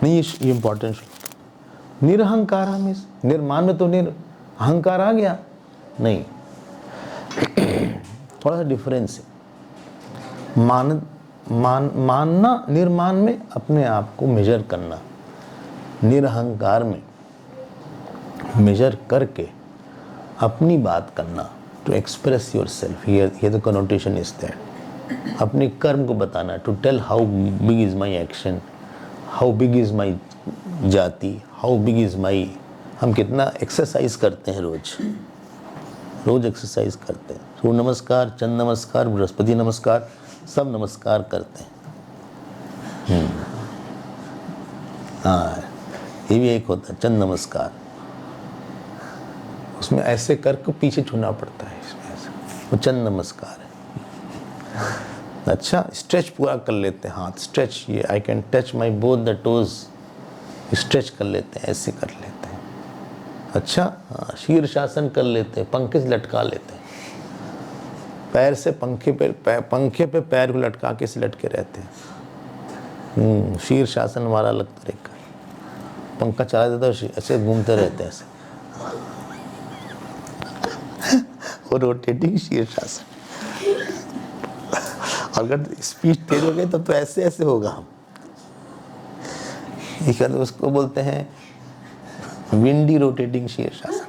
नहीं ये इंपॉर्टेंट श्लोक। निरहंकार मीन्स, निर्माण में तो अहंकार आ गया नहीं, थोड़ा सा डिफरेंस है। मानना निर्माण में अपने आप को मेजर करना, निरहंकार में मेजर करके अपनी बात करना, टू एक्सप्रेस योर सेल्फ। ये तो कनोटेशन इज दैट, अपने कर्म को बताना, to tell how big is my action, how big is my jati, how big is माई। हम कितना एक्सरसाइज करते हैं, रोज एक्सरसाइज करते हैं। सूर्य नमस्कार, चंद्र नमस्कार, बृहस्पति नमस्कार, सब नमस्कार करते हैं। हाँ, ये भी एक होता है चंद्र नमस्कार, उसमें ऐसे करके पीछे छूना पड़ता है, इसमें ऐसे, वो चंद्र नमस्कार है। अच्छा, स्ट्रेच पूरा कर लेते हैं, हाथ स्ट्रेच, ये I can touch my both the toes, stretch कर लेते हैं, ऐसे कर लेते हैं। अच्छा, हाँ, शीर्षासन कर लेते हैं, पंखे से लटका लेते हैं, पैर से पंखे पे पैर को लटका के से लटके रहते हैं। शीर्षासन हमारा अलग तरीका, पंखा चला देता है, ऐसे घूमते रहते हैं ऐसे, वो रोटेटिंग शीर्षासन। अगर स्पीड तेज हो गई तब तो ऐसे ऐसे होगा हम। उसको बोलते हैं विंडी रोटेटिंग शीर्षासन।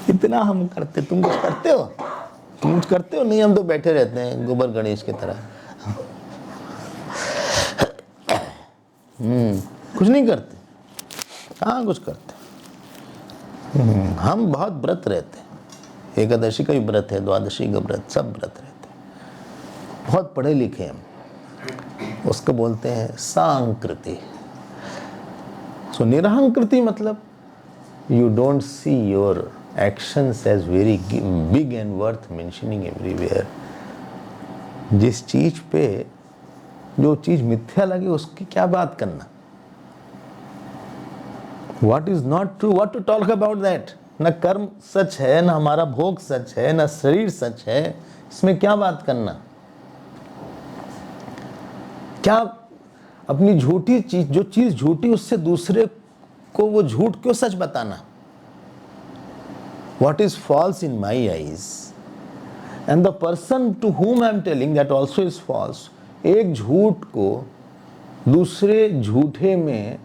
इतना हम करते, तुम कुछ करते हो? तुम कुछ करते हो? नहीं, हम तो बैठे रहते हैं गोबर गणेश की तरह। कुछ नहीं करते, कहाँ कुछ करते। हम बहुत व्रत रहते हैं, एकादशी का भी व्रत है, द्वादशी का व्रत, सब व्रत रहते हैं। बहुत पढ़े लिखे हम, उसको बोलते हैं सांकृति। सो निरहंकृति मतलब you don't see your actions as very big and worth mentioning everywhere. जिस चीज पे जो चीज मिथ्या लगे उसकी क्या बात करना। What is not true, what to talk about that? न कर्म सच है, न हमारा भोग सच है, न शरीर सच है, इसमें क्या बात करना। क्या अपनी झूठी चीज, जो चीज झूठी उससे दूसरे को वो झूठ क्यों सच बताना। What is false in my eyes and the person to whom I am telling that also is false. एक झूठ को दूसरे झूठे में,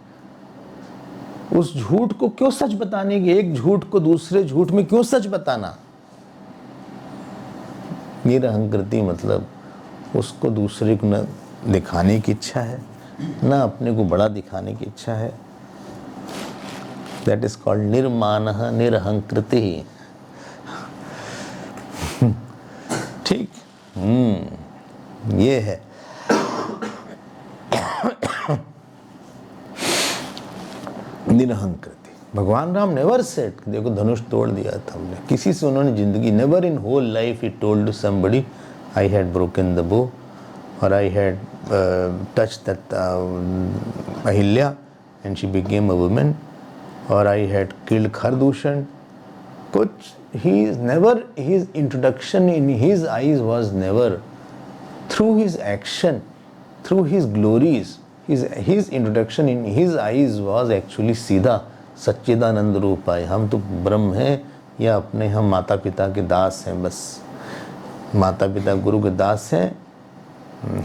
उस झूठ को क्यों सच बताने की, एक झूठ को दूसरे झूठ में क्यों सच बताना। निरहंकृति मतलब उसको दूसरे को न दिखाने की इच्छा है, न अपने को बड़ा दिखाने की इच्छा है। That is called निर्मानः निरहंकृति। ठीक, ये है। निरहंकृति। भगवान राम नेवर सेड, देखो धनुष तोड़ दिया था हमने, किसी से उन्होंने जिंदगी, never in whole life he told to somebody I had broken the bow और I had touched that Ahalya and she became a woman और आई हैड किल्ड खरदूषण। कुछ he is never, his introduction in his eyes was never through his action, through his glories. His introduction in his eyes was actually सीधा सच्चिदानंद रूप है। हम तो ब्रह्म हैं या अपने हम माता पिता के दास हैं, बस माता पिता गुरु के दास हैं,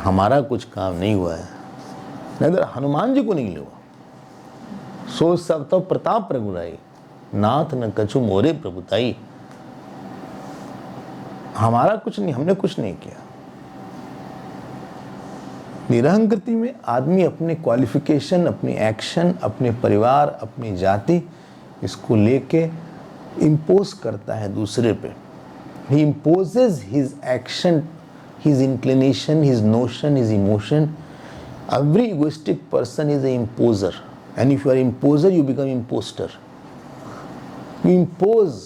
हमारा कुछ काम नहीं हुआ है। नहीं हनुमान जी को नहीं हुआ, सो सब तो प्रताप प्रगुराई, नाथ न कछु मोरे प्रभुताई। हमारा कुछ नहीं, हमने कुछ नहीं किया। निरहंकृति में आदमी अपने क्वालिफिकेशन, अपनी एक्शन, अपने परिवार, अपनी जाति, इसको लेके इम्पोज करता है दूसरे पे। He imposes his action, his inclination, his notion, his emotion. Every egoistic person is a imposer and if you are imposer you become imposter. You impose,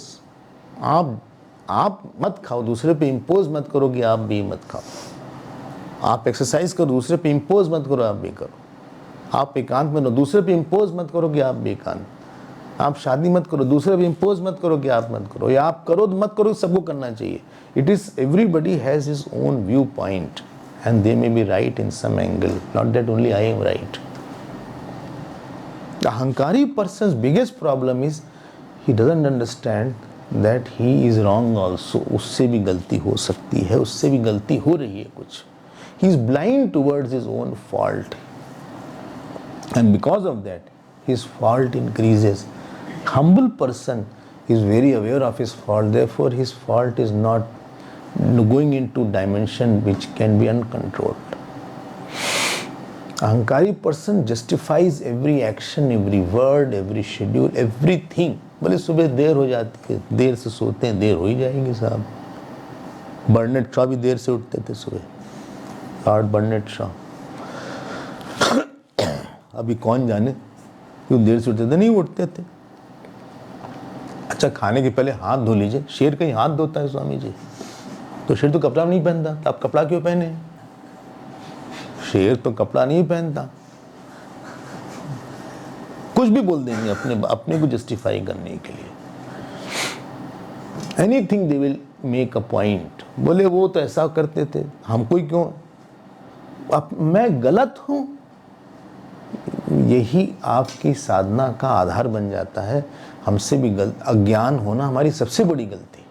आप मत खाओ, दूसरे पे इम्पोज मत करो कि आप भी मत खाओ। आप एक्सरसाइज करो, दूसरे पे इम्पोज मत करो आप भी करो। आप एकांत में रहो, दूसरे पे इम्पोज मत करो कि आप भी एकांत। आप शादी मत करो, दूसरे पे इम्पोज मत करो कि आप मत करो, या आप करो मत करो, सबको करना चाहिए। It is everybody has his own view point and they may be right in some angle, not that only I am right. The अहंकारी person's biggest problem is he doesn't understand that he is wrong also. उससे भी गलती हो सकती है, उससे भी गलती हो रही है कुछ। He is blind towards his own fault and because of that his fault increases. Humble person is very aware of his fault, therefore his fault is not going into dimension which can be uncontrolled. अहंकारी person justifies every action, every word, every schedule, everything. बोले सुबह देर हो जाती है, देर से सोते हैं, देर हो ही जाएगी साहब। बर्नेट शॉ भी देर से उठते थे सुबह, लॉर्ड बर्नेट शॉ। अभी कौन जाने क्यों देर से उठते थे, नहीं उठते थे। अच्छा, खाने के पहले हाथ धो लीजिए। शेर कहीं हाथ धोता है स्वामी जी? तो शेर तो कपड़ा नहीं पहनता, तो आप कपड़ा क्यों पहने? शेर तो कपड़ा नहीं पहनता। कुछ भी बोल देंगे अपने को जस्टिफाई करने के लिए। Anything they will make a point. बोले वो तो ऐसा करते थे, हमको ही क्यों, मैं गलत हूं। यही आपकी साधना का आधार बन जाता है। हमसे भी अज्ञान होना हमारी सबसे बड़ी गलती,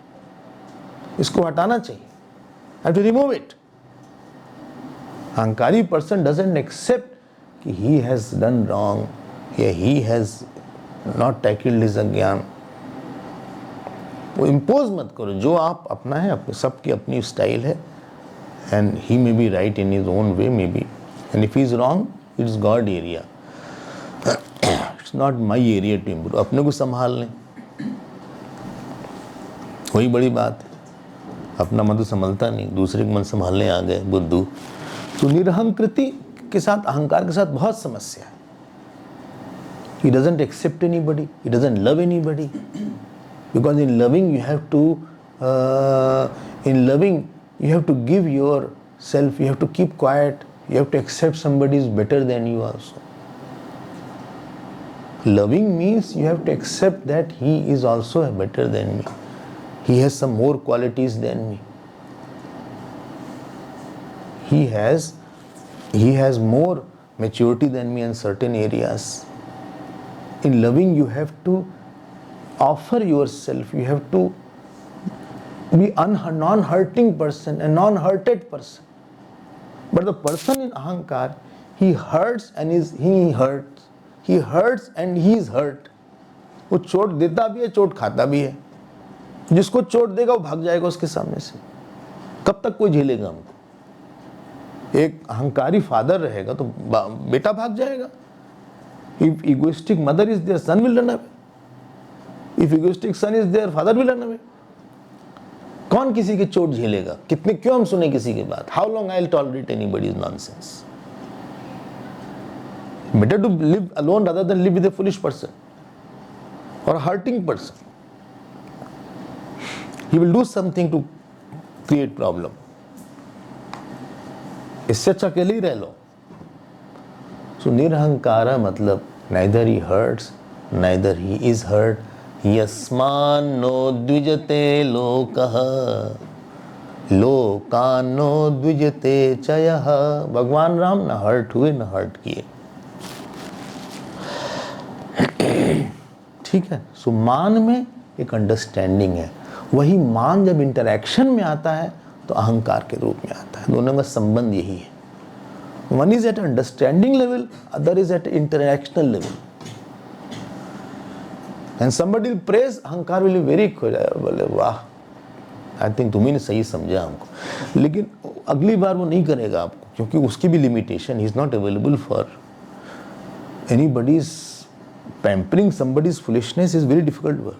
इसको हटाना चाहिए। Have to remove it. अहंकारी पर्सन डजंट एक्सेप्ट कि ही हैज डन रॉन्ग या he has not tackled his अज्ञान। वो इम्पोज मत करो, जो आप अपना है, अपने सबकी अपनी स्टाइल है and he may be right in his own way maybe, and if he is wrong it's God area, it's not my area to improve। अपने को संभाल लें। वही बड़ी बात है, अपना मन तो संभलता नहीं, दूसरे का मन संभालने आ गए बुद्धू। तो निरहंकृति के साथ, अहंकार के साथ बहुत समस्या है। He doesn't accept anybody, he doesn't love anybody, because in loving you have to give yourself, you have to keep quiet, you have to accept somebody is better than you also. Loving means you have to accept that he is also better than me, he has some more qualities than me, he has more maturity than me in certain areas. In loving you have to offer yourself, you have to be a non-hurting person, a non-hurted person. But the person in ahankar, he hurts and he hurts, he hurts and he is hurt. वो चोट देता भी है, चोट खाता भी है। जिसको चोट देगा वो भाग जाएगा उसके सामने से। कब तक कोई झेलेगा हमको? एक अहंकारी फादर रहेगा तो बेटा भाग जाएगा। If egoistic mother is there, son will run away. If egoistic son is there, father will run away. कौन किसी की चोट झेलेगा? कितने क्यों हम सुने किसी की बात? How long I'll tolerate anybody's nonsense? Better to live alone rather than live with a foolish person or a hurting person. He will do something to create problem. इससे अच्छा अकेले ही रह लो। So nirhankara matlab neither he hurts, neither he is hurt. Yasmano dvijate lokah, lokano dvijate chayah. भगवान राम न hurt हुए न hurt किए। ठीक है। सो मान में एक अंडरस्टैंडिंग है। वही मान जब इंटरैक्शन में आता है तो अहंकार के रूप में आता है। दोनों का संबंध यही है। One is at understanding level, other is at interactional level. And somebody will praise, अहंकार will be very quick, बोले वाह, I think तुम्ही ने सही समझा हमको। लेकिन अगली बार वो नहीं करेगा आपको, क्योंकि उसकी भी limitation, he is not available for anybody's pampering somebody's foolishness is very difficult work.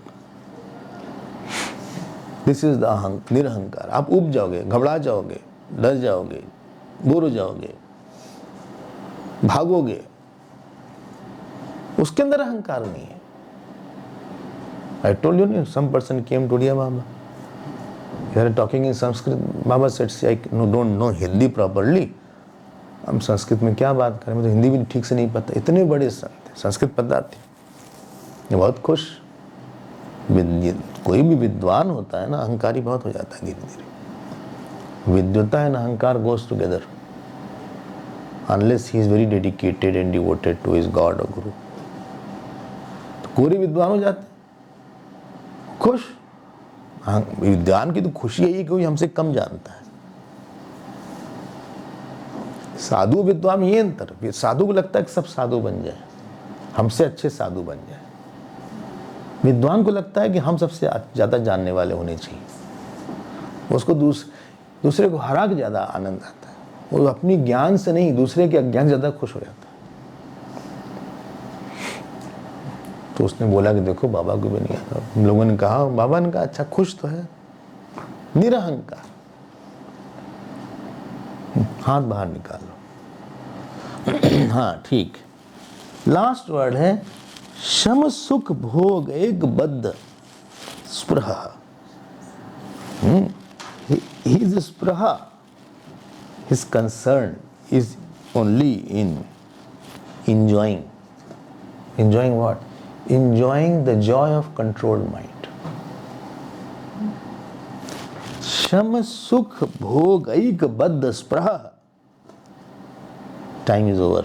This is the निरहंकार। आप उब जाओगे, घबरा जाओगे, डर जाओगे, बोर हो जाओगे, भागोगे, उसके अंदर अहंकार नहीं है। I told you, some person came to Dear Baba. They are talking in Sanskrit. Baba said, I don't know Hindi properly. हम संस्कृत में क्या बात करें, मुझे तो हिंदी भी ठीक से नहीं पता। इतने बड़े संत थे, संस्कृत पता थी, बहुत खुश। कोई भी विद्वान होता है ना, अहंकारी बहुत हो जाता है धीरे धीरे। विद्वता एंड अहंकार goes together unless he is very dedicated and devoted to his God or Guru. तो कोई विद्वान हो जाते खुश। विद्वान की तो खुशी यही है कि कोई हमसे कम जानता है। साधु विद्वान ये अंतर, साधु को लगता है कि सब साधु बन जाए, हमसे अच्छे साधु बन जाए। विद्वान को लगता है कि हम सबसे ज्यादा जानने वाले होने चाहिए। उसको दूसरे को हरा के ज्यादा आनंद आता है। वो अपनी ज्ञान से नहीं, दूसरे के अज्ञान से ज्यादा खुश हो जाता है। तो उसने बोला कि देखो बाबा को भी नहीं आता। हम लोगों ने कहा, बाबा ने कहा अच्छा खुश तो है, निरहंकार। हाथ बाहर निकालो। हाँ ठीक। लास्ट वर्ड है शम सुख भोग एक बद्ध स्पृहा। His spraha, his concern is only in enjoying. Enjoying what? Enjoying the joy of controlled mind. Sham sukh bhog aik baddha spraha. Time is over.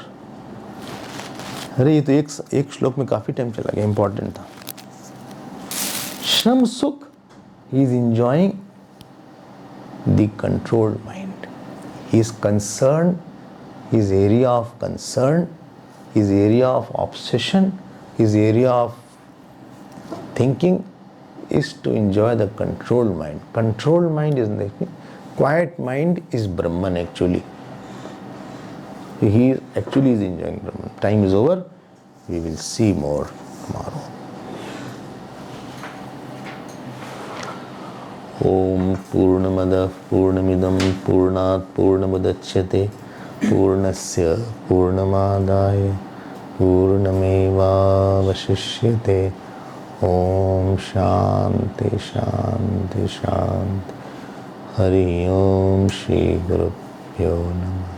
अरे ये तो एक श्लोक में काफी टाइम चला गया, इंपॉर्टेंट था। शम सुख, he is enjoying the controlled mind. He is concerned, his area of concern, his area of obsession, his area of thinking is to enjoy the controlled mind. Controlled mind is nothing. Quiet mind is Brahman actually. He actually is enjoying Brahman. Time is over. We will see more tomorrow. ओम पूर्णमदः पूर्णमिदं पूर्णात् पूर्णमुदच्यते पूर्णस्य पूर्णमादाय पूर्णमेवावशिष्यते। ओम शांति शांति शांति। हरि ओम श्री गुरुभ्यो नमः।